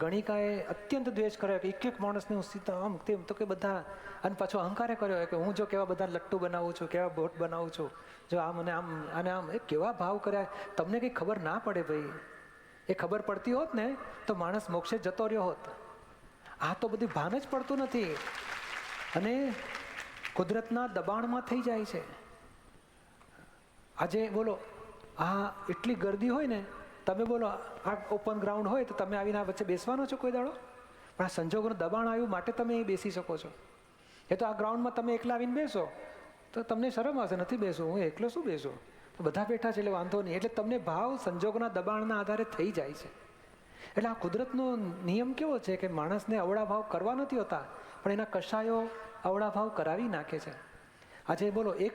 ગણિકાએ અત્યંત દ્વેષ કર્યો કે એક માણસને હું સીધા આમ તેમ તો કે બધા, અને પાછો અહંકારે કર્યો કે હું જો કેવા બધા લટ્ટુ બનાવું છું, કેવા બોટ બનાવું છું, જો આમ અને આમ અને આમ, એ કેવા ભાવ કર્યા. તમને કંઈ ખબર ના પડે ભાઈ, એ ખબર પડતી હોત ને તો માણસ મોક્ષે જતો રહ્યો હોત. આ તો બધું ભાન જ પડતું નથી અને કુદરતના દબાણમાં થઈ જાય છે. આજે બોલો આ એટલી ગર્દી હોય ને, તમે બોલો આ ઓપન ગ્રાઉન્ડ હોય તો તમે આવીને આ વચ્ચે બેસવાનો છો કોઈ દાડો? પણ આ સંજોગોનું દબાણ આવ્યું માટે તમે એ બેસી શકો છો. એ તો આ ગ્રાઉન્ડમાં તમે એકલા આવીને બેસો તો તમને શરમ આવશે, નથી બેસવું, હું એકલો શું બેસું, તો બધા બેઠા છે એટલે વાંધો નહીં. એટલે તમને ભાવ સંજોગના દબાણના આધારે થઈ જાય છે. એટલે આ કુદરતનો નિયમ કેવો છે કે માણસને અવળા ભાવ કરવા નથી હોતા, પણ એના કશાયો અવળા ભાવ કરાવી નાખે છે. આજે બોલો એક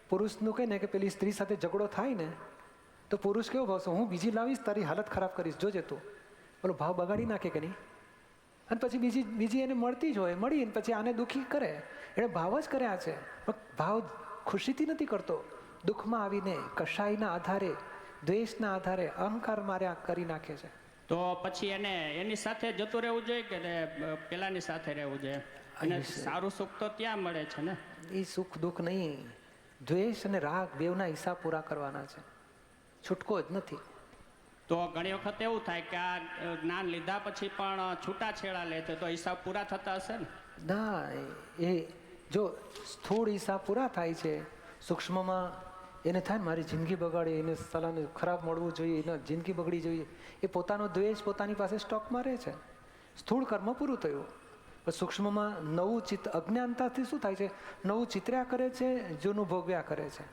પુરુષનું કહે ને કે પેલી સ્ત્રી સાથે ઝઘડો થાય ને તો પુરુષ કેવો ભાવશે, હું બીજી લાવીશ, તારી હાલત ખરાબ કરીશ, જોજે તું. બોલો ભાવ બગાડી નાખે કે નહીં? અને પછી બીજી એને મળતી જ હોય, મળીને પછી આને દુઃખી કરે. એણે ભાવ જ કર્યા છે, પણ ભાવ ખુશીથી નથી કરતો, દુઃખમાં આવીને કશાયના આધારે, દ્વેષના આધારે, અહંકાર માર્યા કરી નાખે છે. તો પછી એને એની સાથે જતું રહેવું જોઈએ કે પેલાની સાથે રહેવું જોઈએ? અને સારું સુખ તો ત્યાં મળે છે ને. એ સુખ દુઃખ નહીં, દ્વેષ અને રાગ બેવના હિસાબ પૂરા કરવાના છે, છૂટકો જ નથી. તો ઘણી વખત એવું થાય કે આ જ્ઞાન લીધા પછી પણ છૂટાછેડા લે છે, તો હિસાબ પૂરા થતા હશે ને? ના, એ જો સ્થૂળ હિસાબ પૂરા થાય છે, સૂક્ષ્મમાં એને થાય ને મારી જિંદગી બગાડી, એને સલાહને ખરાબ મળવું જોઈએ, એને જિંદગી બગડી જોઈએ, એ પોતાનો દ્વેષ પોતાની પાસે સ્ટોકમાં રહે છે. સ્થૂળ કર્મ પૂરું થયું. સૂક્ષ્મમાં નવું અજ્ઞાનતાથી શું થાય છે? નવું ચિત્ર્યા કરે છે, જૂનું ભોગવ્યા કરે છે.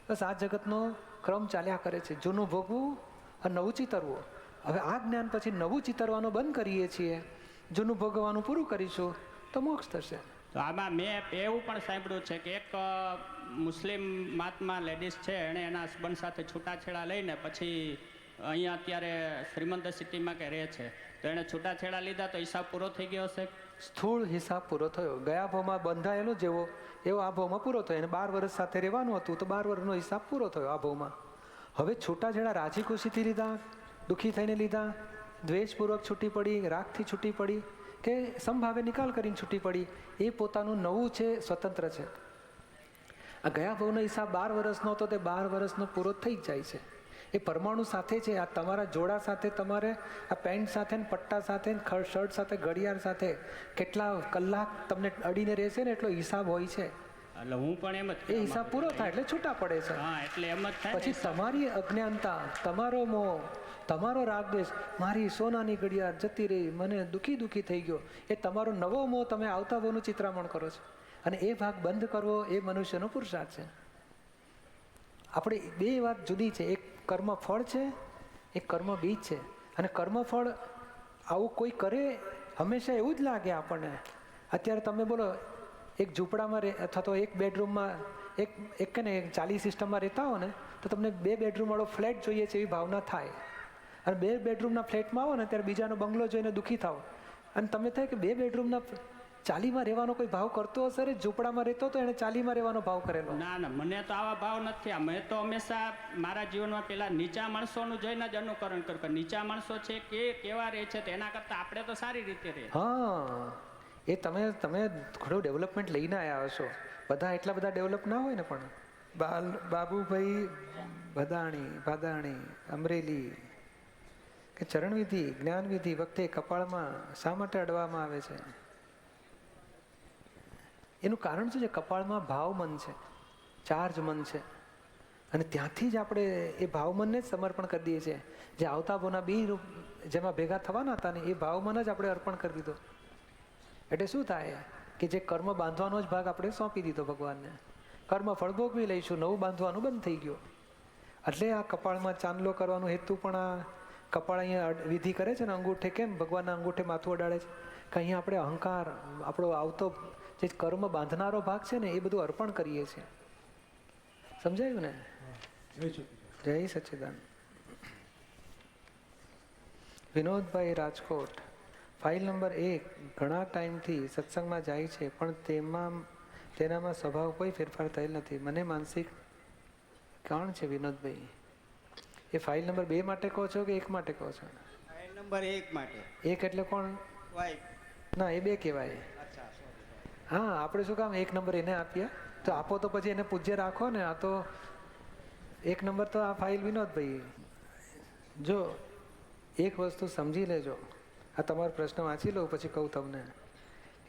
બસ આ જગતનો ક્રમ ચાલ્યા કરે છે, જૂનું ભોગવું અને નવું ચિતરવું. હવે આ જ્ઞાન પછી નવું ચિતરવાનું બંધ કરીએ છીએ, જૂનું ભોગવવાનું પૂરું કરીશું તો મોક્ષ થશે. તો આમાં મેં એવું પણ સાંભળ્યું છે કે એક મુસ્લિમ મહાત્મા લેડીઝ છે, એણે એના હસબન્ડ સાથે છૂટાછેડા લઈને પછી અહીંયા અત્યારે શ્રીમંત સિટીમાં કે રહે છે, તો એણે છૂટાછેડા લીધા તો હિસાબ પૂરો થઈ ગયો હશે? સ્થૂળ હિસાબ પૂરો થયો. ગયા ભાવમાં બંધાયેલો જેવો એવો આ ભાવમાં પૂરો થયો. એને 12 વર્ષ સાથે રહેવાનું હતું તો 12 વર્ષનો હિસાબ પૂરો થયો આ ભાવમાં. હવે છૂટાછેડા રાજી ખુશીથી લીધા, દુઃખી થઈને લીધા, દ્વેષપૂર્વક છૂટી પડી, રાગથી છૂટી પડી કે સમભાવે નિકાલ કરીને છૂટી પડી, એ પોતાનું નવું છે, સ્વતંત્ર છે. આ ગયા ભાવનો હિસાબ 12 વર્ષનો હતો તે 12 વર્ષનો પૂરો થઈ જ જાય છે. એ પરમાણુ સાથે છે. આ તમારા જોડા સાથે, તમારે આ પેન્ટ સાથે ને પટ્ટા સાથે શર્ટ સાથે ઘડિયાળ સાથે કેટલા કલાક તમને અડીને રહેશે ને એટલો હિસાબ હોય છે. એટલે હું પણ એમ જ એ હિસાબ પૂરો થાય એટલે છૂટા પડે છે. હા, એટલે એમ જ થાય. પછી તમારી અજ્ઞાનતા, તમારો મોહ, તમારો રાગદ્વેષ, મારી સોનાની ઘડિયાળ જતી રહી, મને દુઃખી થઈ ગયો, એ તમારો નવો મોહ તમે આવતા ભાવનું ચિત્રામણ કરો છો. અને એ ભાગ બંધ કરવો એ મનુષ્યનો પુરુષાર્થ છે. આપણે બે વાત જુદી છે. એક કર્મ ફળ છે, એક કર્મ બીજ છે. અને કર્મ ફળ આવું કોઈ કરે હંમેશા એવું જ લાગે આપણને. અત્યારે તમે બોલો એક ઝૂંપડામાં અથવા તો એક બેડરૂમમાં એક ને ચાલી સિસ્ટમમાં રહેતા હો ને તો તમને 2 બેડરૂમવાળો ફ્લેટ જોઈએ છે એવી ભાવના થાય. અને 2 બેડરૂમના ફ્લેટમાં આવો ને ત્યારે બીજાનો બંગલો જોઈને દુઃખી થાવ. અને તમે થાય કે 2 બેડરૂમના 40માં રહેવાનો કોઈ ભાવ કરતો હશે? રે ઝૂંપડામાં રહેતો તો એને 40માં રહેવાનો ભાવ કરેલો. ના ના, મને તો આવા ભાવ નથી. મેં તો હંમેશા મારા જીવનમાં પેલા નીચા માણસોનું જોઈને જ અનુકરણ કર્યું કે નીચા માણસો છે કે કેવા રહે છે તેના કરતાં આપણે તો સારી રીતે રહે. હા, એ તમે ઘણું ડેવલપમેન્ટ લઈને આવ્યા હશો. બધા એટલા બધા ડેવલપ ના હોય ને. પણ બાબુભાઈ ભાદાણી અમરેલી કે ચરણવિધિ જ્ઞાનવિધિ વખતે કપાળમાં શા માટે અડવામાં આવે છે? એનું કારણ શું છે? કપાળમાં ભાવ મન છે, ચાર્જ મન છે. અને ત્યાંથી જ આપણે એ ભાવ મનને જ સમર્પણ કરી દઈએ છીએ. જે આવતા ભાવના બી રૂપ જેમાં ભેગા થવાના હતા ને એ ભાવ મન જ આપણે અર્પણ કરી દીધો. એટલે શું થાય કે જે કર્મ બાંધવાનો જ ભાગ આપણે સોંપી દીધો ભગવાનને. કર્મ ફળ ભોગવી લઈશું, નવું બાંધવાનું બંધ થઈ ગયું. એટલે આ કપાળમાં ચાંદલો કરવાનો હેતુ પણ આ કપાળ અહીંયા વિધિ કરે છે ને અંગૂઠે, કેમ ભગવાનના અંગૂઠે માથું અડાડે છે કે અહીંયા આપણે અહંકાર, આપણો આવતો જે કર્મ બાંધનારો ભાગ છે ને એ બધું અર્પણ કરીએ છીએ. સમજાયું ને? જય સચ્ચિદાનંદ. વિનોદભાઈ રાજકોટ, ફાઇલ નંબર 1 ઘણા ટાઈમથી સત્સંગમાં જાય છે પણ તેનામાં સ્વભાવ કોઈ ફેરફાર થયેલ નથી. મને માનસિક કોણ છે વિનોદભાઈ? એ ફાઇલ નંબર 2 માટે કહો છો કે 1 માટે કહો છો? ફાઇલ નંબર 1 માટે. 1 એટલે કોણ? વાઈફ. ના, એ 2 કહેવાય. હા, આપણે શું કામ 1 નંબર એને આપીએ? તો આપો તો પછી એને પૂજ્ય રાખો ને. આ તો 1 નંબર તો આ ફાઇલ વિનોદભાઈ. જો એક વસ્તુ સમજી લેજો, આ તમારો પ્રશ્ન વાંચી લો પછી કહું તમને.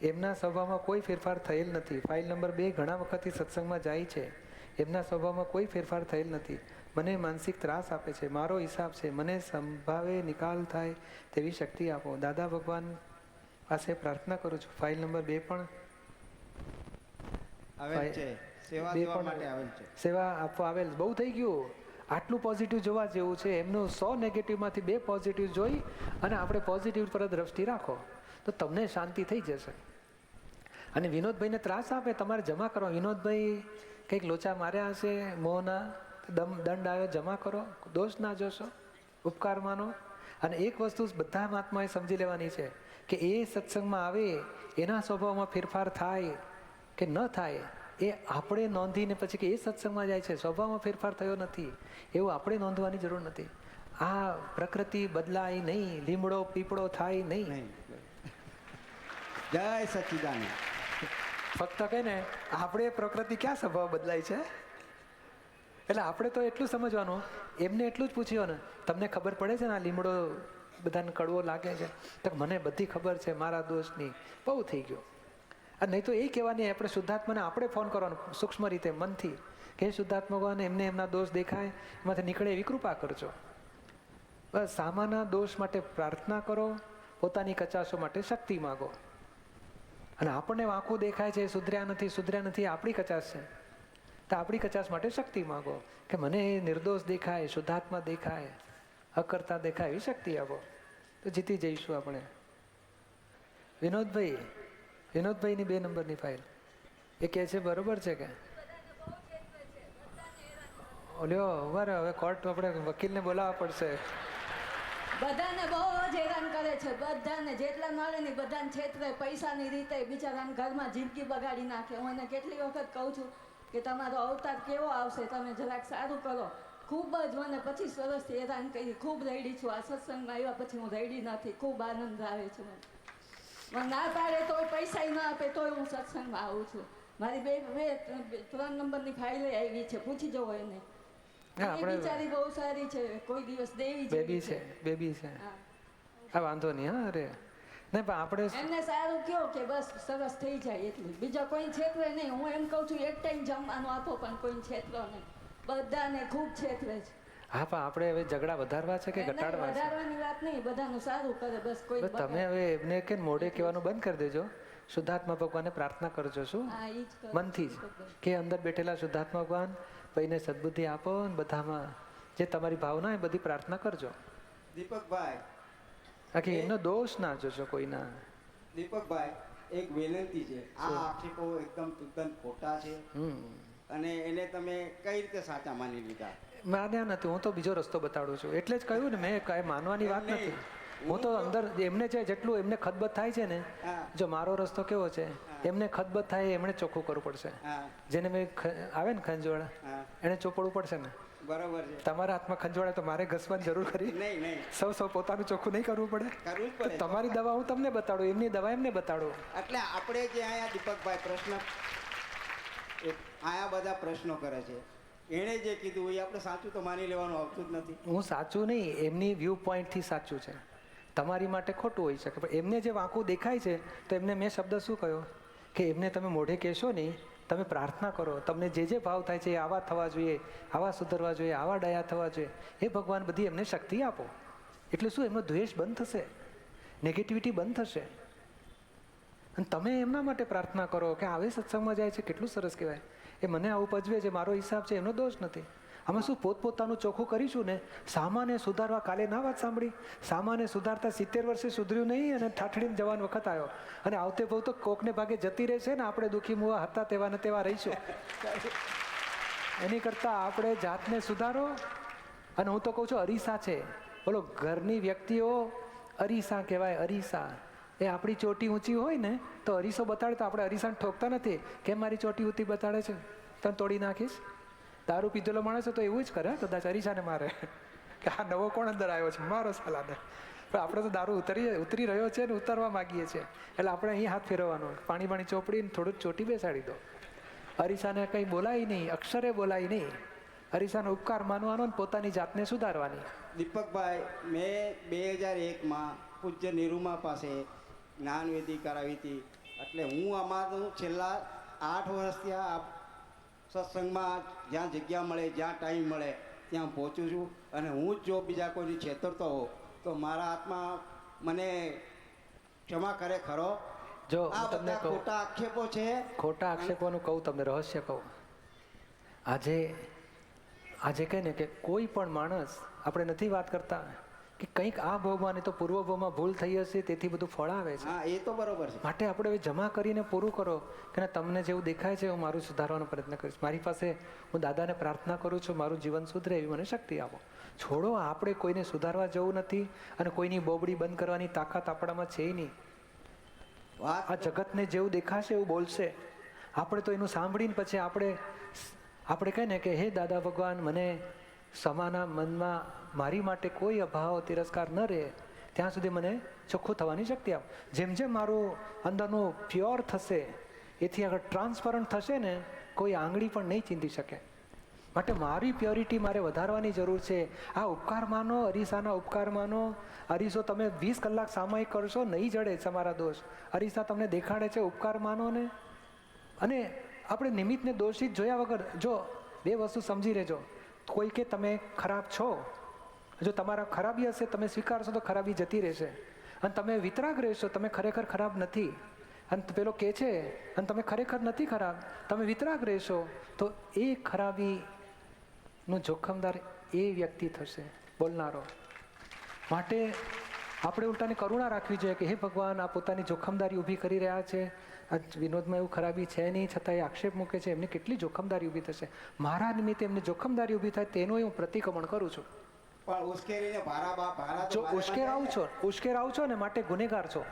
એમના સ્વભાવમાં કોઈ ફેરફાર થયેલ નથી. ફાઇલ નંબર 2 ઘણા વખતથી સત્સંગમાં જાય છે. એમના સ્વભાવમાં કોઈ ફેરફાર થયેલ નથી. મને માનસિક ત્રાસ આપે છે, મારો હિસાબ છે, મને સંભાવે નિકાલ થાય તેવી શક્તિ આપો. દાદા ભગવાન પાસે પ્રાર્થના કરું છું. ફાઇલ નંબર 2 પણ આવેલ છે, સેવા દેવા માટે આવેલ છે. સેવા આપવા આવેલ. બહુ થઈ ગયું. આટલું પોઝિટિવ જોવા જેવું છે. એમનું 100 નેગેટિવમાંથી 2 પોઝિટિવ જોઈ અને આપણે પોઝિટિવ પર દ્રષ્ટિ રાખો તો તમને શાંતિ થઈ જશે. અને વિનોદભાઈને ત્રાસ આપે તમારે જમા કરો. વિનોદભાઈ કંઈક લોચા માર્યા હશે, મોહના દંડ આવ્યો, જમા કરો. દોષ ના જોશો, ઉપકાર માનો. અને એક વસ્તુ બધા મહાત્માએ સમજી લેવાની છે કે એ સત્સંગમાં આવે એના સ્વભાવમાં ફેરફાર થાય કે ન થાય એ આપણે નોંધીને પછી કે એ સત્સંગમાં જાય છે સ્વભાવમાં ફેરફાર થયો નથી એવું આપણે નોંધવાની જરૂર નથી. આ પ્રકૃતિ બદલાય નહીં, લીમડો પીપળો થાય નહીં. જય સચ્ચિદાનંદ. ફક્ત કહે ને આપણે પ્રકૃતિ ક્યાં સ્વભાવ બદલાય છે? એટલે આપણે તો એટલું સમજવાનું, એમને એટલું જ પૂછ્યું ને તમને ખબર પડે છે ને આ લીમડો બધાને કડવો લાગે છે? તો મને બધી ખબર છે, મારા દોષની બહુ થઈ ગયો. અને નહીં તો એ કહેવાની આપણે શુદ્ધાત્માને આપણે ફોન કરવાનો સૂક્ષ્મ રીતે મનથી કે શુદ્ધાત્મા ભગવાન એમને એમના દોષ દેખાય એમાંથી નીકળે એવી કૃપા કરજો. બસ સામાના દોષ માટે પ્રાર્થના કરો, પોતાની કચાશો માટે શક્તિ માગો. અને આપણને આંખું દેખાય છે સુધર્યા નથી આપણી કચાશ છે, તો આપણી કચાશ માટે શક્તિ માગો કે મને નિર્દોષ દેખાય, શુદ્ધાત્મા દેખાય, અકર્તા દેખાય, એવી શક્તિ આપો તો જીતી જઈશું આપણે. વિનોદભાઈની 2 નંબરની ફાઇલ એ કહે છે બરોબર છે કે ઓલ્યો ઉભા હવે કોર્ટ આપણે વકીલને બોલાવવા પડશે. બધાને બહુ જ હેરાન કરે છે, બધાને જેટલા મળે ને બધાને છેતરે, પૈસાની રીતે બિચારાના ઘરમાં જિંદગી બગાડી નાખે. હું એને કેટલી વખત કહું છું કે તમારો અવતાર કેવો આવશે, તમે જરાક સારું કરો. ખૂબ જ મને 25 વર્ષથી હેરાન કરી, ખૂબ રડી છું. આ સત્સંગમાં આવ્યા પછી હું રડી નથી, ખૂબ આનંદ આવે છે મને ના પાડે તોય પૈસા ના આપે તોય હું સત્સંગમાં આવું છું. મારી 3 નંબરની ફાઇલે આવી છે, પૂછી જવો એને. બિચારી બહુ સારી છે, કોઈ દિવસ દેવી બેબી છે. હા વાંધો નહીં. હા અરે નહીં પણ આપણે એમને સારું કયો કે બસ સરસ થઈ જાય એટલું, બીજા કોઈ છેતરે નહીં. હું એમ કહું છું એક ટાઈમ જમવાનું આપો પણ કોઈ છેતરો નહીં, બધાને ખૂબ છેતરે છે. હા પણ આપણે હવે ઝઘડા વધારવા છે કે ઘટાડવા છે? વધારવાની વાત નહીં, બધાનું સારું કરે બસ. કોઈ તમે હવે એમને કે મોઢે કહેવાનું બંધ કરી દેજો, શુદ્ધાત્મા ભગવાનને પ્રાર્થના કરજો. શું મનથી જ કે અંદર બેઠેલા શુદ્ધાત્મા ભગવાન પૈને સદબુદ્ધિ આપો ને બધામાં જે તમારી ભાવના એ બધી પ્રાર્થના કરજો. દીપકભાઈ, બાકી એમનો દોષ ના જોશો કોઈના. દીપકભાઈ એક વિનંતી છે, આ આક્ષેપો એકદમ તદ્દન ખોટા છે અને એને તમે કઈ રીતે સાચા માની લીધા? માન્યા નથી, હું તો બીજો રસ્તો બતાડું છું એટલે જ કહ્યું ને મેં, કાંઈ માનવાની વાત નથી. હું તો અંદર એમને જેટલું એમને ખતબત થાય છે ને, જો મારો રસ્તો કેવો છે, એમને ખતબત થાય એમણે ચોખ્ખું કરવું પડશે. જેને મેં આવે ને ખંજવાળા એને ચોપડવું પડશે ને. બરોબર છે. તમારા હાથમાં ખંજવાળે તો મારે ઘસવાની જરૂર ખરી? નહીં. સૌ પોતાનું ચોખ્ખું નહીં કરવું પડે? કરવું જ પડે. તમારી દવા હું તમને બતાડું, એમની દવા એમને બતાડું. એટલે આપણે જે અહીંયા દીપકભાઈ પ્રશ્ન આયા બધા પ્રશ્નો કરે છે, એણે જે કીધું એ આપણે સાચું તો માની લેવાનું આવતું જ નથી. હું સાચું નહીં, એમની વ્યૂ પોઈન્ટથી સાચું છે, તમારી માટે ખોટું હોઈ શકે. પણ એમને જે વાંકું દેખાય છે તો એમને મેં શબ્દ શું કહ્યો કે એમને તમે મોઢે કહેશો નહીં, તમે પ્રાર્થના કરો, તમને જે ભાવ થાય છે એ આવા થવા જોઈએ, આવા સુધરવા જોઈએ, આવા દયા થવા જોઈએ, એ ભગવાન બધી એમને શક્તિ આપો. એટલે શું એમનો દ્વેષ બંધ થશે, નેગેટિવિટી બંધ થશે. અને તમે એમના માટે પ્રાર્થના કરો કે આવે સત્સંગમાં જાય છે, કેટલું સરસ કહેવાય. એ મને આવું પજવે છે, મારો હિસાબ છે, એમનો દોષ નથી. આમાં શું પોતપોતાનું ચોખ્ખું કરીશું ને. સામાન્ય સુધારવા, કાલે ના વાત સાંભળી, સામાન્ય સુધારતા 70 વર્ષે સુધર્યું નહીં અને ઠાઠડીને જવાનો વખત આવ્યો, અને આવતે બહુ તો કોકને ભાગે જતી રહેશે ને. આપણે દુઃખી મુવા હતા તેવા ને તેવા રહીશું. એની કરતાં આપણે જાતને સુધારો. અને હું તો કહું છું અરીસા છે, બોલો ઘરની વ્યક્તિઓ અરીસા કહેવાય. અરીસા એ આપણી ચોટી ઊંચી હોય ને તો અરીસો બતાડે તો આપણે અરીસાને ઠોકતા નથી. કેમ મારી ચોટી ઊંચી બતાડે છે, તને તોડી નાખીશ. દારૂ પીધેલો માણસ તો એવું જ કરે, કદાચ અરીસાને મારે કે આ નવો કોણ અંદર આવ્યો છે, મારો સાલાને. પણ આપણે તો દારૂ ઉતરી રહ્યો છે ને ઉતારવા માગીએ છીએ, એટલે આપણે અહીં હાથ ફેરવવાનો, પાણી ચોપડીને થોડુંક ચોટી બેસાડી દો. અરીસાને કંઈ બોલાય નહીં, અક્ષરે બોલાય નહીં. અરીસાનો ઉપકાર માનવાનો ને પોતાની જાતને સુધારવાની. દીપકભાઈ, મેં 2001માં પૂજ્ય નિરૂમા પાસે જ્ઞાનવેદી કરાવી હતી. એટલે હું અમારું છેલ્લા 8 વર્ષથી આ સત્સંગમાં જ્યાં જગ્યા મળે, જ્યાં ટાઈમ મળે ત્યાં પહોંચું છું. અને હું જ જો બીજા કોઈની છેતરતો હોઉં તો મારા હાથમાં મને ક્ષમા કરે ખરો. જો આ તમને બધા ખોટા આક્ષેપો છે. ખોટા આક્ષેપોનું કહું તમને રહસ્ય કહું. આજે કહે ને કે કોઈ પણ માણસ, આપણે નથી વાત કરતા કે કંઈક આ ભાવમાં નહીં તો પૂર્વ ભાવમાં ભૂલ થઈ હશે તેથી બધું ફળ આવે છે. હા, એ તો બરોબર છે. માટે આપણે હવે જમા કરીને પૂરું કરો કે તમને જેવું દેખાય છે હું મારું સુધારવાનો પ્રયત્ન કરીશ. મારી પાસે હું દાદાને પ્રાર્થના કરું છું મારું જીવન સુધરે એવી મને શક્તિ આપો. છોડો, આપણે કોઈને સુધારવા જવું નથી અને કોઈની બોબડી બંધ કરવાની તાકાત આપણામાં છે નહીં. આ જગતને જેવું દેખાશે એવું બોલશે. આપણે તો એનું સાંભળીને પછી આપણે કહીએ ને કે હે દાદા ભગવાન, મને સમાના મનમાં મારી માટે કોઈ અભાવ તિરસ્કાર ન રહે ત્યાં સુધી મને ચોખ્ખું થવાની શક્તિ આપ. જેમ જેમ મારું અંદરનું પ્યોર થશે, એથી આગળ ટ્રાન્સપરન્ટ થશે ને, કોઈ આંગળી પણ નહીં ચીંધી શકે. માટે મારી પ્યોરિટી મારે વધારવાની જરૂર છે. આ ઉપકાર માનો, અરીસાના ઉપકાર માનો. અરીસો તમે 20 કલાક સામાયિક કરશો નહીં જડે તમારા દોષ. અરીસા તમને દેખાડે છે, ઉપકાર માનો ને. અને આપણે નિમિત્તને દોષિત જોયા વગર, જો 2 વસ્તુ સમજી લેજો. કોઈ કે તમે ખરાબ છો, જો તમારા ખરાબી હશે તમે સ્વીકારશો તો ખરાબી જતી રહેશે. અને તમે વિતરાગ રહેશો, તમે ખરેખર ખરાબ નથી. અને પેલો કહે છે અને તમે ખરેખર નથી ખરાબ, તમે વિતરાગ રહેશો તો એ ખરાબીનું જોખમદાર એ વ્યક્તિ થશે, બોલનારો. માટે આપણે ઉલટાની કરુણા રાખવી જોઈએ કે હે ભગવાન, આ પોતાની જોખમદારી ઊભી કરી રહ્યા છે. આ વિનોદમાં એવું ખરાબી છે નહીં, છતાં એ આક્ષેપ મૂકે છે, એમને કેટલી જોખમદારી ઊભી થશે. મારા નિમિત્તે એમને જોખમદારી ઊભી થાય તેનું હું પ્રતિક્રમણ કરું છું. પણ ઉશ્કેરીને ભારા જો ઉશ્કેરાવ છો ને માટે ગુનેગાર છો.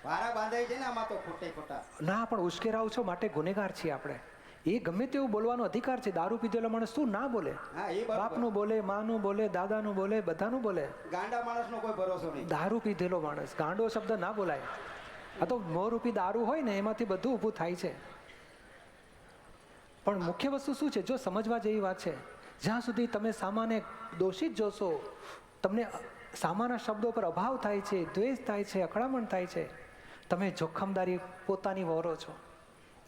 ભારા બાંધાય છે ને આમાં તો ખોટા ના, પણ ઉશ્કેરાવ છો માટે ગુનેગાર છીએ આપણે. એ ગમે તેવું બોલવાનો અધિકાર છે. દારૂ પીધેલો માણસ શું ના બોલે? હા, એ બરાબર. બાપનું બોલે, માનું બોલે, દાદાનું બોલે, બધાનું બોલે. ગાંડા માણસનો કોઈ ભરોસો નહીં. દારૂ પીધેલો માણસ, ગાંડો શબ્દ ના બોલાય. આ તો મોંરૂપી દારૂ હોય ને એમાંથી બધું ઊભું થાય છે. પણ મુખ્ય વસ્તુ શું છે? જો સમજવા જેવી વાત છે, જ્યાં સુધી તમે સામાન્ય દોષિત જોશો, તમને સામાન્ય શબ્દો પર અભાવ થાય છે, દ્વેષ થાય છે, અકળામણ થાય છે, તમે જોખમદારી પોતાની વહોરો છો.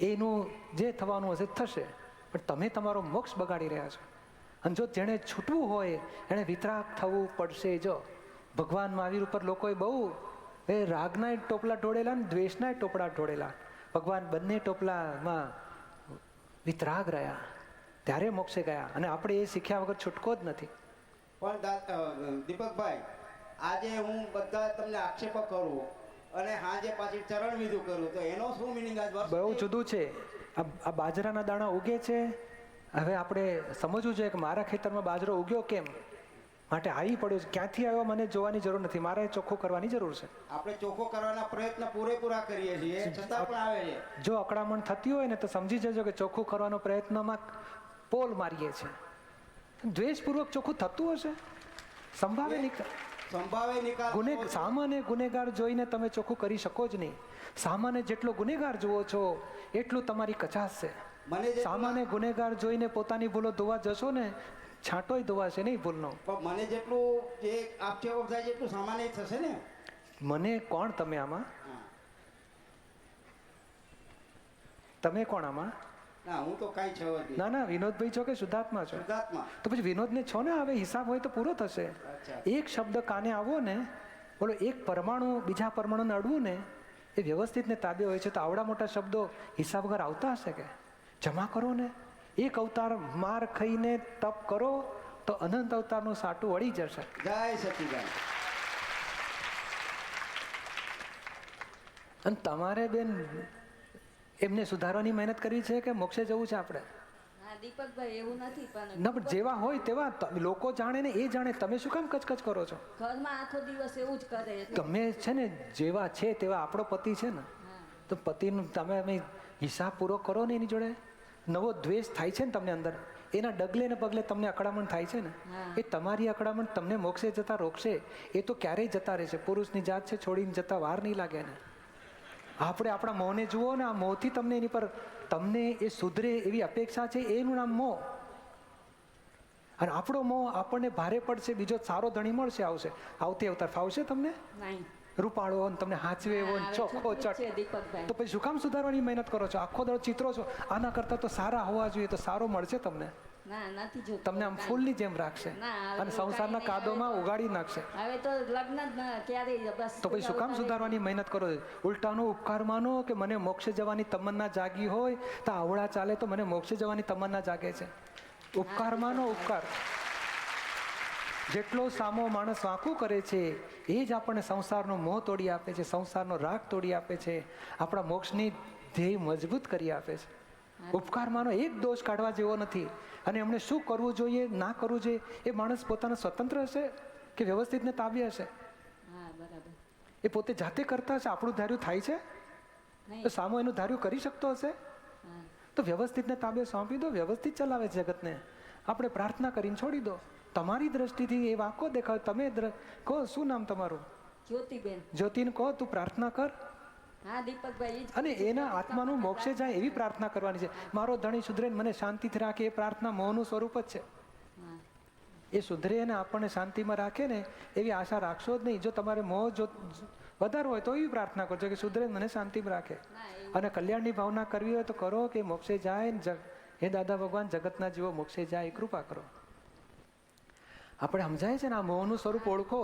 એનું જે થવાનું હશે થશે, પણ તમે તમારો મોક્ષ બગાડી રહ્યા છો. અને જો જેણે છૂટવું હોય એણે વિતરાગ થવું પડશે. જો ભગવાન મહાવીર ઉપર લોકોએ બહુ રાગના ટોપલા ઢોળેલા ને દ્વેષના ટોપલા ઢોળેલા. ભગવાન બંને ટોપલામાં વિતરાગ રહ્યા, ત્યારે મોક્ષે ગયા. અને આપણે એ શીખ્યા વગર છૂટકો જ નથી. પણ દીપકભાઈ, આજે હું બધા તમને આક્ષેપો કરું અને હાજે પાછી ચરણ વિધુ કરું તો એનો શું મિનિંગ? આજ બહુ જુદું છે. આ બાજરાના દાણા ઉગે છે. હવે આપણે સમજવું જોઈએ કે મારા ખેતરમાં બાજરો ઉગ્યો કેમ, માટે આવી પડ્યો છે. ક્યાંથી આવ્યો મને જોવાની જરૂર નથી, મારે ચોખ્ખું કરવાની જરૂર છે. આપણે ચોખ્ખો કરવાના પ્રયત્ન પૂરેપૂરા કરીએ છીએ, છતાં પણ આવે છે. જો અકળામણ થતી હોય ને તો સમજી જજો કે ચોખ્ખું કરવાનો પ્રયત્નમાં પોલ મારીએ છીએ. દ્વેષપૂર્વક ચોખ્ખું થતું હશે? સંભાવે નિકાલ. સામાન્ય ગુનેગાર જોઈને તમે ચોખ્ખું કરી શકો જ નહીં. સામાન્ય જેટલો ગુનેગાર જુઓ છો એટલું તમારી કચાશ છે. સામાન્ય ગુનેગાર જોઈને પોતાની ભૂલો ધોવા જશો ને, છાંટોય ધોવાશે નહીં ભૂલનો. પણ મને જેટલું જે આક્ષેપ થાય છે એટલું સામાન્ય થશે ને. મને કોણ? તમે આમાં તમે કોણ આમાં? ના, હું તો કાંઈ છો જ નહીં. ના, વિનોદભાઈ છો કે શુદ્ધાત્મા છો? શુદ્ધાત્મા. તો પછી વિનોદને છો ને. હવે હિસાબ હોય તો પૂરો થશે. એક શબ્દ કાને આવો ને, બોલો, એક પરમાણુ બીજા પરમાણુને અડવું ને એ વ્યવસ્થિત ને તાબે હોય છે. તો આવડા મોટા શબ્દો હિસાબ વગર આવતા હશે કે? જમા કરો ને. એક અવતાર માર ખાઈને તપ કરો તો અનંત અવતારનું સાટું વળી જશે. જય સચિદાન. અને તમારે બેન એમને સુધારવાની મહેનત કરવી છે કે મોક્ષે જવું છે આપણે? હા દીપકભાઈ, એવું નથી. ના, પણ જેવા હોય તેવા લોકો જાણે ને એ જાણે. તમે શું કામ કચકચ કરો છો? ઘરમાં આખો દિવસ એવું જ કરે એટલે. તમે છે ને જેવા છે તેવા આપણો પતિ છે ને, તો પતિનું તમે હિસાબ પૂરો કરો ને એની જોડે. નવો દ્વેષ થાય છે ને તમને અંદર, એના ડગલે ને પગલે તમને અકળામણ થાય છે ને, એ તમારી અકળામણ તમને મોક્ષે જતા રોકશે. એ તો ક્યારેય જતા રહેશે. પુરુષની જાત છે, છોડીને જતા વાર નહીં લાગે ને. આપણે આપણા મોંને જુઓ ને, આ મોંથી તમને એની પર તમને એ સુધરે એવી અપેક્ષા છે, એનું નામ મોં. અને આપણો મોં આપણને ભારે પડશે. બીજો સારો ધણી મળશે, આવશે, આવતી અવતાર ફાવશે તમને, રૂપાળો તમને હાચવે એવો ચોખ્ખો ચટ. તો પછી શું કામ સુધારવાની મહેનત કરો છો? આખો દડો ચિત્રો છો. આના કરતા તો સારા હોવા જોઈએ, તો સારો મળશે તમને. તમને આમ ફૂલની જેમ રાખશે અને સંસારના કાદોમાં ઉગાડી નાખશે. હવે તો લગ્ન ક્યારેય બસ. તો પછી શું કામ સુધારવાની મહેનત કરો? ઉલટાનો ઉપકાર માનો કે મને મોક્ષે જવાની તમન્ના જાગી હોય તો આવડા ચાલે તો મને મોક્ષે જવાની તમન્ના જાગે છે. ઉપકાર માનો, ઉપકાર. જેટલો સામો માણસ વાંકું કરે છે એ જ આપણને સંસારનો મોહ તોડી આપે છે, સંસારનો રાગ તોડી આપે છે, આપણા મોક્ષની ધ્યેય મજબૂત કરી આપે છે. ઉપકાર માનો એક દોષ કાઢવા જેવો નથી. અને એમણે શું કરવું જોઈએ, ના કરવું જોઈએ, એ માણસ પોતાનો સ્વતંત્ર હશે કે વ્યવસ્થિત ને તાબે હશે? એ પોતે જાતે કરતા હશે. આપણું ધાર્યું થાય છે તો સામો એનું ધાર્યું કરી શકતો હશે? તો વ્યવસ્થિત ને તાબે સોંપી દો. વ્યવસ્થિત ચલાવે છે જગતને. આપણે પ્રાર્થના કરીને છોડી દો. તમારી દ્રષ્ટિથી એ વાંકો દેખાવ. તમે કહો શું નામ તમારું? જ્યોતિબેન. જ્યોતિને કહો તું પ્રાર્થના કર, હા દીપકભાઈ ઈ જ અને એના આત્માનું મોક્ષે જાય એવી પ્રાર્થના કરવાની છે. મારો ધણી સુધરે ને મને શાંતિથી રાખે, એ પ્રાર્થના મોહનું સ્વરૂપ જ છે. હા. એ સુધરે અને આપણને શાંતિમાં રાખે ને એવી આશા રાખશો જ નહીં. જો તમારે મોહ જો વધારે હોય તો એવી પ્રાર્થના કરજો કે સુધરે મને શાંતિમાં રાખે. ના એવું અને કલ્યાણની ભાવના કરવી હોય તો કરો કે મોક્ષે જાય ને હે દાદા ભગવાન જગતના જીવો મોક્ષે જાય એ કૃપા કરો. આપણે સમજાય છે ને આ મોહનું સ્વરૂપ ઓળખો.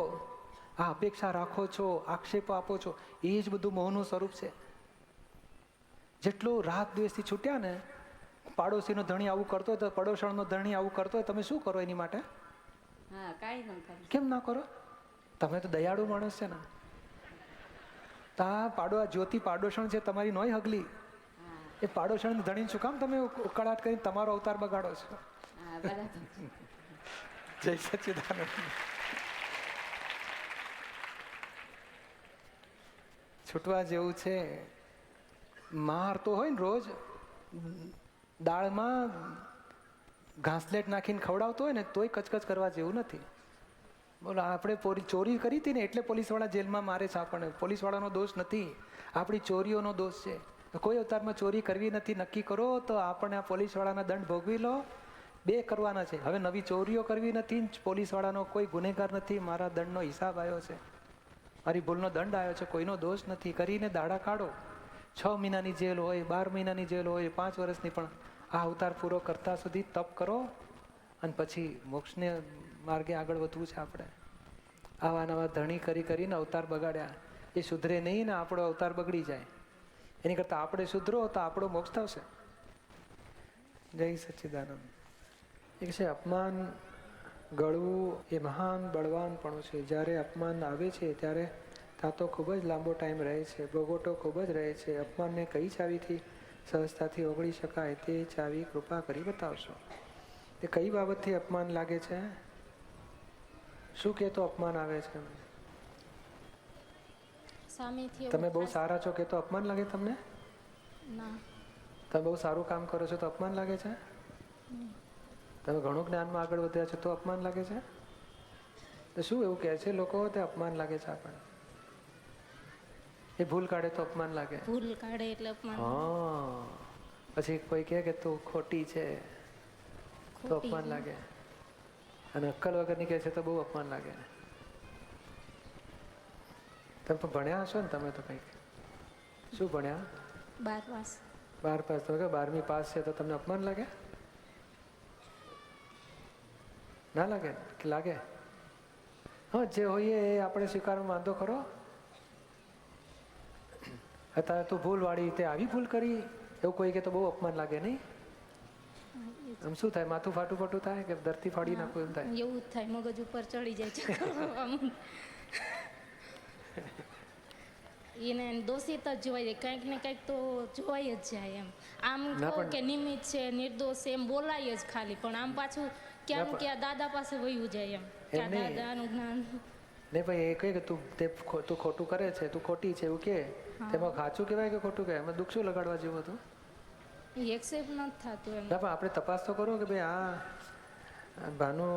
આ અપેક્ષા રાખો છો, આક્ષેપો આપો છો, એ જ બધું મોહનું સ્વરૂપ છે. જેટલું રાગ દ્વેષથી છૂટ્યા ને, પાડોશીનો ધણી આવું કરતો હોય તો પડોશણનો ધણી આવું કરતો હોય, તમે શું કરો એની માટે? હા કાંઈ ન કરે. કેમ ના કરો? તમે તો દયાળુ માણસ છે ને. આ જ્યોતિ પાડોશણ છે તમારી નોય હગલી. હા એ પાડોશણ ધણી શું કામ તમે ઉકળાટ કરીને તમારો અવતાર બગાડો છો? હા બરાબર. જય સચ્ચિદાનંદ. છૂટવા જેવું છે. માર તો હોય ને રોજ દાળમાં ઘાસલેટ નાખીને ખવડાવતો હોય ને તોય કચકચ કરવા જેવું નથી. બોલો આપણે ચોરી કરી હતી ને એટલે પોલીસવાળા જેલમાં મારે છે આપણને. પોલીસવાળાનો દોષ નથી, આપણી ચોરીઓનો દોષ છે. કોઈ અવતારમાં ચોરી કરવી નથી નક્કી કરો તો આપણને આ પોલીસવાળાના દંડ ભોગવી લો. 2 કરવાના છે. હવે નવી ચોરીઓ કરવી નથી, પોલીસવાળાનો કોઈ ગુનેગાર નથી, મારા દંડનો હિસાબ આવ્યો છે, મારી ભૂલનો દંડ આવ્યો છે, કોઈનો દોષ નથી. કરીને દાડા કાઢો. 6 મહિનાની જેલ હોય, 12 મહિનાની જેલ હોય, 5 વર્ષની, પણ આ અવતાર પૂરો કરતા સુધી તપ કરો અને પછી મોક્ષને માર્ગે આગળ વધવું છે આપણે. આવા નવા ધણી કરીને અવતાર બગાડ્યા, એ સુધરે નહીં ને આપણો અવતાર બગડી જાય. એની કરતાં આપણે સુધરો તો આપણો મોક્ષ થશે. જય સચ્ચિદાનંદ. એક છે અપમાન ગળવું એ મહાન બળવાનપણું છે. જ્યારે અપમાન આવે છે ત્યારે તાતો ખૂબ જ લાંબો ટાઈમ રહે છે, ભોગવટો ખૂબ જ રહે છે. અપમાનને કઈ ચાવીથી સહજતાથી ઓગળી શકાય તે ચાવી કૃપા કરી બતાવશો. તે કઈ બાબતથી અપમાન લાગે છે? શું કહેતો અપમાન આવે છે? સામેથી એવું તમે બહુ ખાસ- સારા છો કે તો અપમાન લાગે તમને? ના તમે બહુ સારું કામ કરો છો તો અપમાન લાગે છે? તમે ઘણું જ્ઞાનમાં આગળ વધ્યા છો તો અપમાન લાગે છે? તો શું એવું કહે છે લોકો તે અપમાન લાગે છે આપણને? એ ભૂલ કાઢે તો અપમાન લાગે. ભૂલ કાઢે એટલે અપમાન. હા, પછી કોઈ કહે કે તું ખોટી છે તો ખોટી. અપમાન લાગે. અને અક્કલ વગરની કહે છે તો બહુ અપમાન લાગે. તમે પણ ભણ્યા હશો ને? તમે તો કંઈક શું ભણ્યા? 12 પાસ. 12 પાસ. તમે કહો 12મી પાસ છે તો તમને અપમાન લાગે? ના લાગે કે લાગે? હા, જે હોઈએ એ આપણે સ્વીકારવામાં વાંધો ખરો? અત્યારે તું ભૂલ વાળી તે આવી ભૂલ કરી એવું કોઈ કે તો બહુ અપમાન લાગે નહીં? આમ શું થાય? માથું ફાટું થાય કે ધરતી ફાડી નાખું એમ થાય? એવું જ થાય, મગજ ઉપર ચડી જાય છે. આમ. એને દોષિત જ જોવાય જાય, કંઈક ને કંઈક તો જોવાય જ જાય એમ. આમ ના કહો પણ- કે નિમિત્ત છે, નિર્દોષ છે, એમ બોલાય જ ખાલી, પણ આમ પાછું ક્યાં પણ- ક્યાં દાદા પાસે વયું જાય એમ. કે આ એમ નહીં. દાદાનું જ્ઞાન. નહીં ભાઈ, એ કહે કે તું ખોટું કરે છે, તું ખોટી છે એવું કે તેમાં સાચું કહેવાય કે ખોટું કહેવાય? એમાં દુઃખ શું લગાડવા જેવું હતું? એ એક્સેપ્ટ નથી થતું એમ. ના પણ આપણે તપાસ તો કરો કે ભાઈ આ ભાનું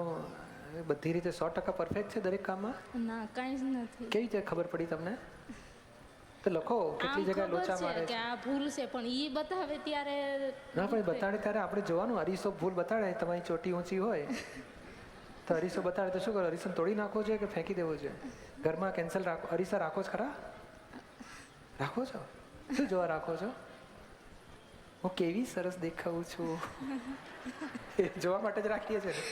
બધી રીતે 100% પરફેક્ટ છે દરેક કામમાં? ના કાંઈ જ નથી. કેવી રીતે ખબર પડી તમને? તો લખો કેટલી આમ જગ્યાએ ખબર લોચા મારે છે કે છે. આ ભૂલ છે, પણ ઈ બતાવે ત્યારે ના પણ એ બતાડે ત્યારે આપણે જોવાનું. અરીસો ભૂલ બતાડે, તમારી ચોટી ઊંચી હોય તો અરીસો બતાડે તો શું કરો? અરીસો તોડી નાખવો જોઈએ કે ફેંકી દેવો જોઈએ? ઘરમાં કેન્સલ રાખો, અરીસા રાખો જ ખરા? રાખો છો? શું જોવા રાખો છો? હું કેવી સરસ દેખાઉં છું એ જોવા માટે જ રાખીએ છીએ ને.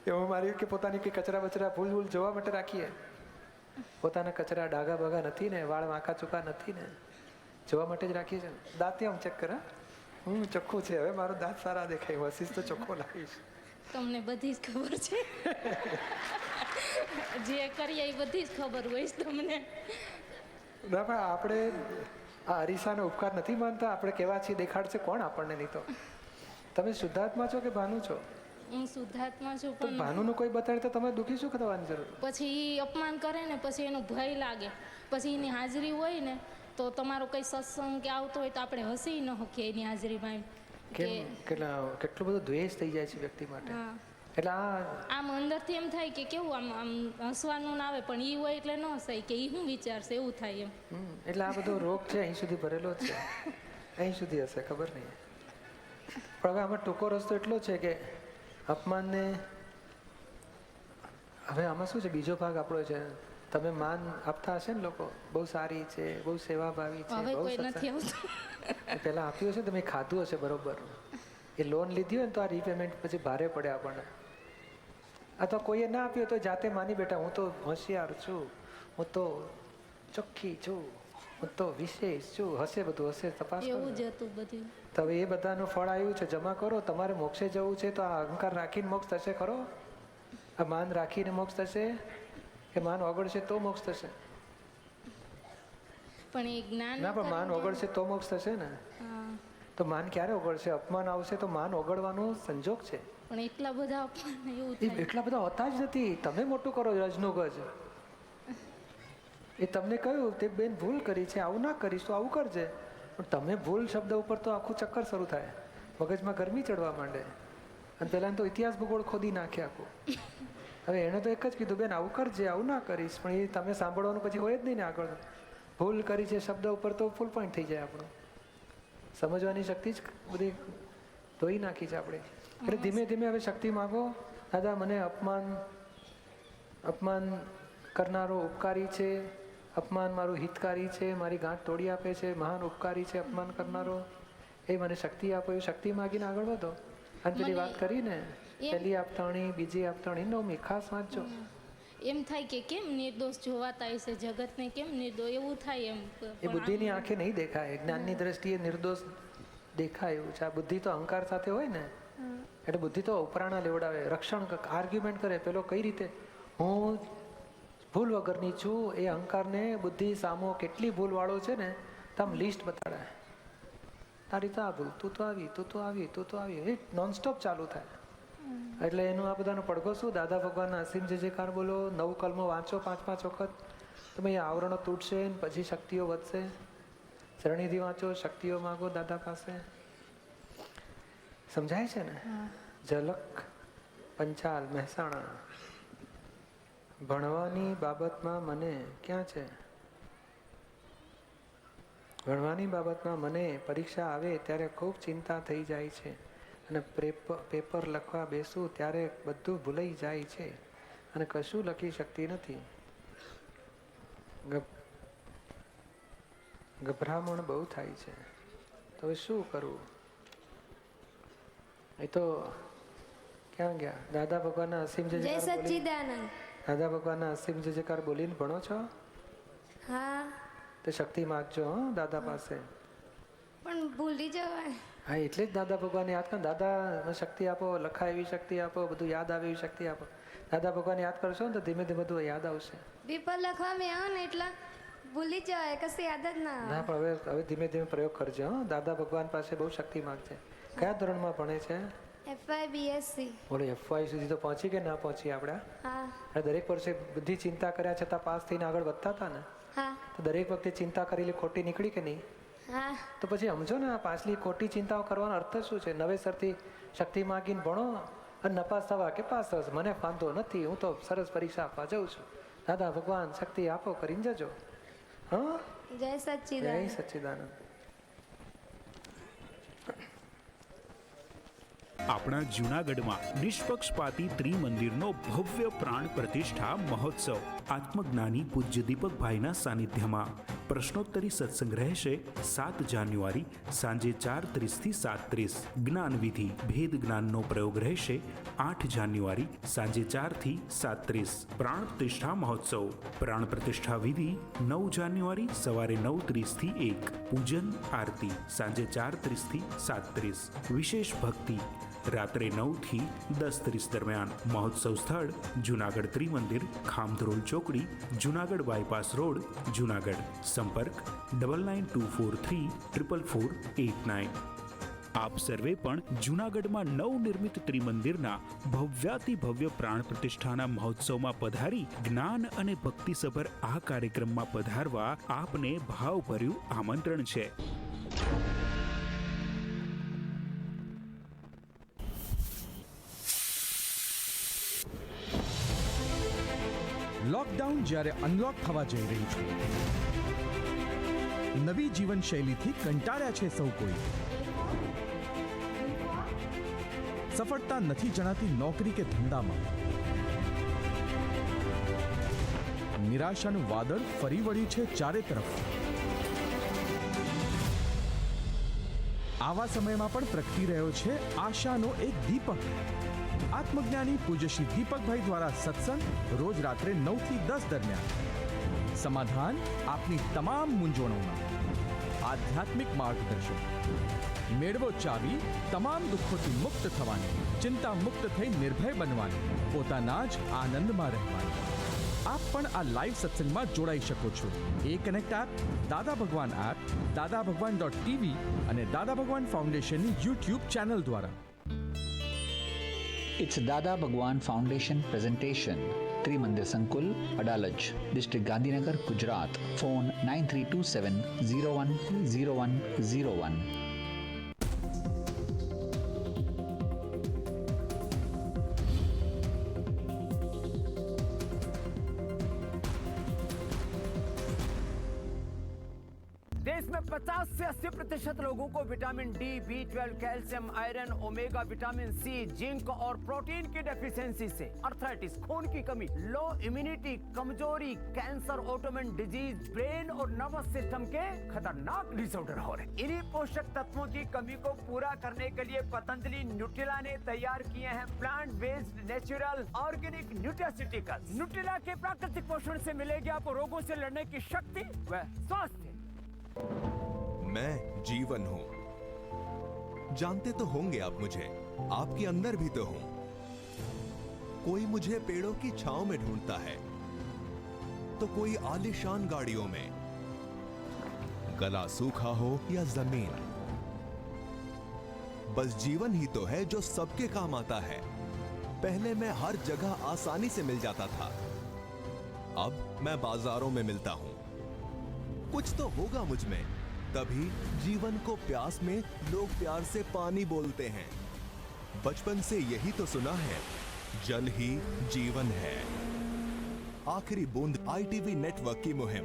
એવું મારી કે પોતાની કે કચરા બચરા ભૂલ જોવા માટે રાખીએ? પોતાના કચરા ડાઘા બાઘા નથી ને, વાળ વાંકા ચૂકા નથી ને, જોવા માટે જ રાખીએ છીએ. દાંતે આમ ચેક કરા, હું ચોખ્ખું છે, હવે મારો દાંત સારા દેખાય, વસીસ તો ચોખ્ખો લાવીશ. તમને બધી જ ખબર છે. જે કરીએ એ બધી જ ખબર હોય છે તમને. ના પણ આપણે આ અરીસાનો ઉપકાર નથી માનતા. આપણે કેવા છીએ દેખાડશે કોણ આપણને? નહીં તો તમે શુદ્ધાત્મા છો કે ભાનુ છો? હું શુદ્ધાત્મા છું, તો પણ ભાનુનું કોઈ બતાડે તો તમે દુઃખી શું થવાની જરૂર? પછી ઈ અપમાન કરે ને પછી એનો ભય લાગે, પછી એની હાજરી હોય ને તો તમારો કઈ સત્સંગ કે આવતો હોય તો આપણે હસી ન શકીએ એની હાજરીમાં એમ કે કેટલું બધું દ્વેષ થઈ જાય છે વ્યક્તિ માટે. હા એટલે આ આમ અંદરથી એમ થાય કે કેવું આમ આમ હસવાનું ના આવે, પણ એ હોય એટલે ન હસાય કે એ શું વિચારશે એવું થાય એમ. એટલે આ બધો રોગ છે અહીં સુધી ભરેલો જ છે, અહીં સુધી હશે ખબર નહીં. પણ હવે આમાં ટૂંકો રસ્તો એટલો છે કે અપમાનને, હવે આમાં શું છે, બીજો ભાગ આપણો છે, તમે માન આપતા હશે ને લોકો, બહુ સારી છે, બહુ સેવાભાવી છે, હવે બહુ કોઈ નથી સત્સંગ. આવતું. પહેલા આપ્યું હશે તમે ખાધું હશે બરોબર, એ લોન લીધી હોય ને તો આ રીપેમેન્ટ પછી ભારે પડે આપણને. અથવા કોઈએ ના આપ્યું તો જાતે માની બેઠા હું તો હોશિયાર છું, હું તો ચોખ્ખી છું, હું તો વિશેષ છું, હશે બધું હશે, તપાસ કરો. એવું જ હતું બધું. તો હવે એ બધાનું ફળ આવ્યું છે, જમા કરો. તમારે મોક્ષે જવું છે તો આ અહંકાર રાખીને મોક્ષ થશે ખરો? આ માન રાખીને મોક્ષ થશે કે માન ઓગળશે તો મોક્ષ થશે? પણ એ જ્ઞાન ના, પણ માન ઓગળશે તો મોક્ષ થશે ને. હા, તો માન ક્યારે ઓગળશે? અપમાન આવશે તો માન ઓગળવાનો સંજોગ છે. પણ એટલા બધા અપમાન એવું એ થાય. એટલા બધા હોતા જ નથી. તમે મોટું કરો રજનું ગજ. એ તમને કહ્યું તે બેન ભૂલ કરી છે, આવું ના કરીશ તો આવું કરજે. પણ તમે ભૂલ શબ્દ ઉપર તો આખું ચક્કર શરૂ થાય, મગજમાં ગરમી ચડવા માંડે. અને પહેલાં તો ઇતિહાસ ભૂગોળ ખોદી નાખે આખું. હવે એણે તો એક જ કીધું બેન આવું કરજે, આવું ના કરીશ. પણ એ તમે સાંભળવાનું પછી હોય જ નહીં ને આગળ. ભૂલ કરી છે શબ્દ ઉપર તો ફૂલ પોઈન્ટ થઈ જાય આપણું. સમજવાની શક્તિ જ બધી ધોઈ નાખી છે આપણે. એટલે ધીમે ધીમે હવે શક્તિ માગો. દાદા મને અપમાન કરનારો ઉપકારી છે, અપમાન મારું હિતકારી છે, મારી ગાંઠ તોડી આપે છે, મહાન ઉપકારી છે અપમાન કરનારો, એ મને શક્તિ આપો. એ શક્તિ માગીને આગળ વધો. અને પેલી વાત કરીને પહેલી આપતાણી, બીજી આપતાણી, નવમી ખાસ વાંચજો. એમ થાય કે કેમ નિર્દોષ જોવાતા હશે જગતને, કેમ નિર્દોષ એવું થાય એમ. એ બુદ્ધિની આંખે નહીં દેખાય, જ્ઞાનની દ્રષ્ટિએ નિર્દોષ દેખાય એવું છે. આ બુદ્ધિ તો અહંકાર સાથે હોય ને, એટલે બુદ્ધિ તો ઉપરાણા લેવડાવે, રક્ષણ આર્ગ્યુમેન્ટ કરે. પેલો કઈ રીતે હું ભૂલ વગરની છું, એ અહંકારને બુદ્ધિ સામો કેટલી ભૂલ વાળો છે ને તો આમ લિસ્ટ બતાડે. તારી તો આ ભૂલ, તું તો આવી, તું તો આવી, તું તો આવી, એ નોનસ્ટોપ ચાલુ થાય. એટલે એનું આ બધાનો પડઘો શું? દાદા ભગવાનના અસીમ જય જયકાર બોલો, 9 કલમો વાંચો 5-5 વખત, તમે અહીંયા આવરણો તૂટશે ને પછી શક્તિઓ વધશે. શરણીથી વાંચો, શક્તિઓ માગો દાદા પાસે. સમજાય છે ને? ઝલક પંચાલ મહેસાણા. ભણવાની બાબતમાં મને ક્યાં છે? ભણવાની બાબતમાં મને પરીક્ષા આવે ત્યારે ખૂબ ચિંતા થઈ જાય છે અને પેપર લખવા બેસું ત્યારે બધું ભૂલાઈ જાય છે અને કશું લખી શકતી નથી. ગભરામણ બહુ થાય છે. તો હવે શું કરવું? એ તો ક્યાં ગયા? દાદા ભગવાનના અસીમ જય જય જયકાર બોલી, સચ્ચિદાનંદ. દાદા ભગવાનના અસીમ જય જયકાર બોલીને ભણો છો હા, તો શક્તિ માગજો દાદા પાસે. પણ ભૂલી જવાય. હા, એટલે જ દાદા ભગવાન યાદ કરો. દાદા શક્તિ આપો, લખાય એવી શક્તિ આપો, બધું યાદ આવે એવી શક્તિ આપો. દાદા ભગવાન યાદ કરશો ને તો ધીમે ધીમે બધું યાદ આવશે. પેપર લખવા મેં આવે ને એટલા ભૂલી જવાય, કશું યાદ જ ના ના, આવે. પણ હવે ધીમે ધીમે પ્રયોગ કરજો. દાદા ભગવાન પાસે બહુ શક્તિ માગશે. કયા ધોરણમાં ભણે છે? FY BSc. બોલો FY સુધી તો પહોંચી કે ના પહોંચી આપણે? હા દરેક વર્ષે બધી ચિંતા કર્યા છતાં પાસ થઈને આગળ વધતા હતા ને, હા તો દરેક વખતે ચિંતા કરેલી ખોટી નીકળી કે નહીં? હા. તો પછી સમજો ને આ પાછલી ખોટી ચિંતાઓ કરવાનો અર્થ શું છે? નવેસરથી શક્તિ માગીને ભણો અને નપાસ થવા કે પાસ થશે મને વાંધો નથી, હું તો સરસ પરીક્ષા આપવા જાઉં છું. દાદા ભગવાન શક્તિ આપો કરીને જજો. હા, જય જય સચ્ચિદાનંદ. સચ્ચિદાનંદ. આપણા જૂનાગઢમાં નિષ્પક્ષપાતી ત્રિમંદિરનો ભવ્ય પ્રાણ પ્રતિષ્ઠા મહોત્સવ આત્મજ્ઞાની પૂજ્ય દીપકભાઈના સાનિધ્યમાં પ્રશ્નોત્તરી સત્સંગ રહેશે 7 જાન્યુઆરી સાંજે 4:30 થી 7:30. જ્ઞાનવિધિ ભેદ જ્ઞાનનો પ્રયોગ રહેશે 8 જાન્યુઆરી સાંજે 4 થી 7:30. પ્રાણ પ્રતિષ્ઠા મહોત્સવ પ્રાણ પ્રતિષ્ઠા વિધિ 9 જાન્યુઆરી સવારે 9:30 થી 1. પૂજન આરતી સાંજે 4:30 થી 7:30. વિશેષ ભક્તિ રાત્રે 9 થી 10:30 દરમિયાન. મહોત્સવ સ્થળ જૂનાગઢ ત્રિમંદિર, ખામધરોલ ચોકડી, જૂનાગઢ બાયપાસ રોડ, જૂનાગઢ. સંપર્ક 9924344489. આપ સર્વે પણ જૂનાગઢમાં નવનિર્મિત ત્રિમંદિરના ભવ્યાતિભવ્ય પ્રાણ પ્રતિષ્ઠાના મહોત્સવમાં પધારી જ્ઞાન અને ભક્તિસભર આ કાર્યક્રમમાં પધારવા આપને ભાવભર્યું આમંત્રણ છે. લોકડાઉન જ્યારે અનલોક થવા જઈ રહ્યું છે, નવી જીવનશૈલીથી કંટાળ્યા છે સૌ કોઈ. સફળતા નથી જણાતી નોકરી કે ધંધામાં. નિરાશાનું વાદળ ફરી વળ્યું છે ચારે તરફ. આવા સમયમાં પણ પ્રગટી રહ્યો છે આશાનો એક દીપક. આત્મજ્ઞાની પૂજ્ય શ્રી દીપકભાઈ દ્વારા સત્સંગ રોજ રાત્રે 9 થી 10 દરમિયાન. સમાધાન આપની તમામ મૂંઝવણોના. આધ્યાત્મિક માર્ગદર્શન. મેળવો ચાવી તમામ દુઃખોથી મુક્ત થવાની. ચિંતા મુક્ત થઈ નિર્ભય બનવાની. પોતાના જ આનંદમાં રહેવાની. આપ પણ આ લાઈવ સત્સંગમાં જોડાઈ શકો છો. એ કનેક્ટ એપ, દાદા ભગવાન એપ, dadabhagwan.tv અને દાદા ભગવાન ફાઉન્ડેશનની YouTube ચેનલ દ્વારા. It's Dada Bhagwan Foundation presentation. Trimandir Sankul, Adalaj, District Gandhinagar, Gujarat. Phone 9327010101. देश में 50 से 80% लोगों को vitamin D, B12, calcium, iron, omega, vitamin C, zinc और प्रोटीन की डेफिशिएंसी से अर्थराइटिस, खून की कमी, लो इम्यूनिटी, कमजोरी, कैंसर, ऑटोइम्यून डिजीज, ब्रेन और नर्वस सिस्टम के खतरनाक डिसऑर्डर हो रहे. इन्हीं पोषक तत्वों की कमी को पूरा करने के लिए पतंजलि न्यूट्रिला ने तैयार किए हैं plant based natural organic nutraceuticals. Nutrela के प्राकृतिक पोषण से मिलेगी आपको रोगों से लड़ने की शक्ति व स्वास्थ्य. मैं जीवन हूं. जानते तो होंगे आप मुझे, आपके अंदर भी तो हूं. कोई मुझे पेड़ों की छांव में ढूंढता है, तो कोई आलीशान गाड़ियों में. गला सूखा हो या जमीन, बस जीवन ही तो है जो सबके काम आता है. पहले मैं हर जगह आसानी से मिल जाता था, अब मैं बाजारों में मिलता हूं. कुछ तो होगा मुझ में, तभी जीवन को प्यास में लोग प्यार से पानी बोलते हैं. बचपन से यही तो सुना है, जल ही जीवन है. आखिरी बूंद ITV नेटवर्क की मुहिम.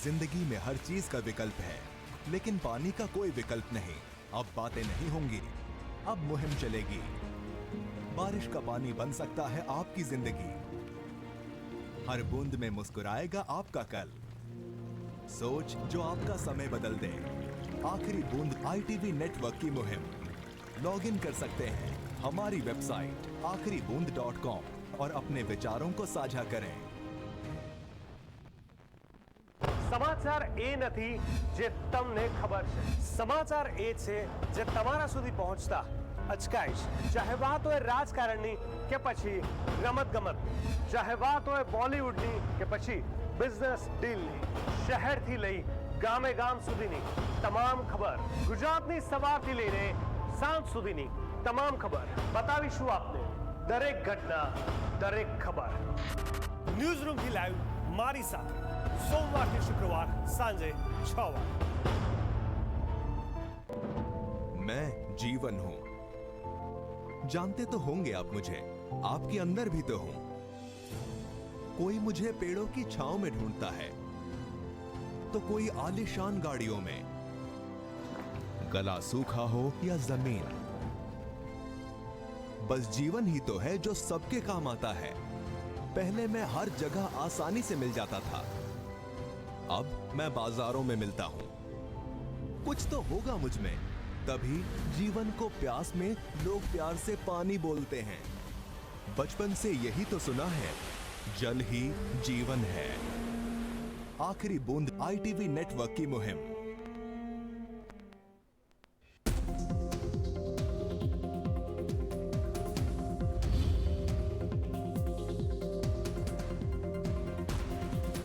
जिंदगी में हर चीज का विकल्प है, लेकिन पानी का कोई विकल्प नहीं. अब बातें नहीं होंगी, अब मुहिम चलेगी. बारिश का पानी बन सकता है आपकी जिंदगी. हर बूंद में मुस्कुराएगा आपका कल. सोच जो आपका समय बदल दे. आखिरी बूंद ITV नेटवर्क की मुहिम. लॉग इन कर सकते हैं हमारी वेबसाइट आखिरीबूंद.com और अपने विचारों को साझा करें. સમાચાર એ નથી જે તમને ખબર છે. સમાચાર એ છે જે તમારા સુધી પહોંચતા અચકાય છે. ચાહે વાત હોય રાજકારણની કે પછી રમતગમતની, ચાહે વાત હોય બોલિવૂડની કે પછી બિઝનેસ ડીલની, શહેરથી લઈ ગામે ગામ સુધીની તમામ ખબર, ગુજરાતની સવારથી લઈને સાંજ સુધીની તમામ ખબર બતાવીશું આપને. દરેક ઘટના, દરેક ખબર. ન્યૂઝ રૂમથી લાઈવ મારી સાથે સોમવારથી શુક્રવાર સાંજે 6 વાગે. मैं जीवन हूं. जानते तो होंगे आप मुझे, आपके अंदर भी तो हूं. कोई मुझे पेड़ों की छांव में ढूंढता है, तो कोई आलीशान गाड़ियों में. गला सूखा हो या जमीन, बस जीवन ही तो है जो सबके काम आता है. पहले मैं हर जगह आसानी से मिल जाता था, अब मैं बाजारों में मिलता हूं. कुछ तो होगा मुझ में, तभी जीवन को प्यास में लोग प्यार से पानी बोलते हैं. बचपन से यही तो सुना है, जल ही जीवन है. आखिरी बूंद ITV नेटवर्क की मुहिम.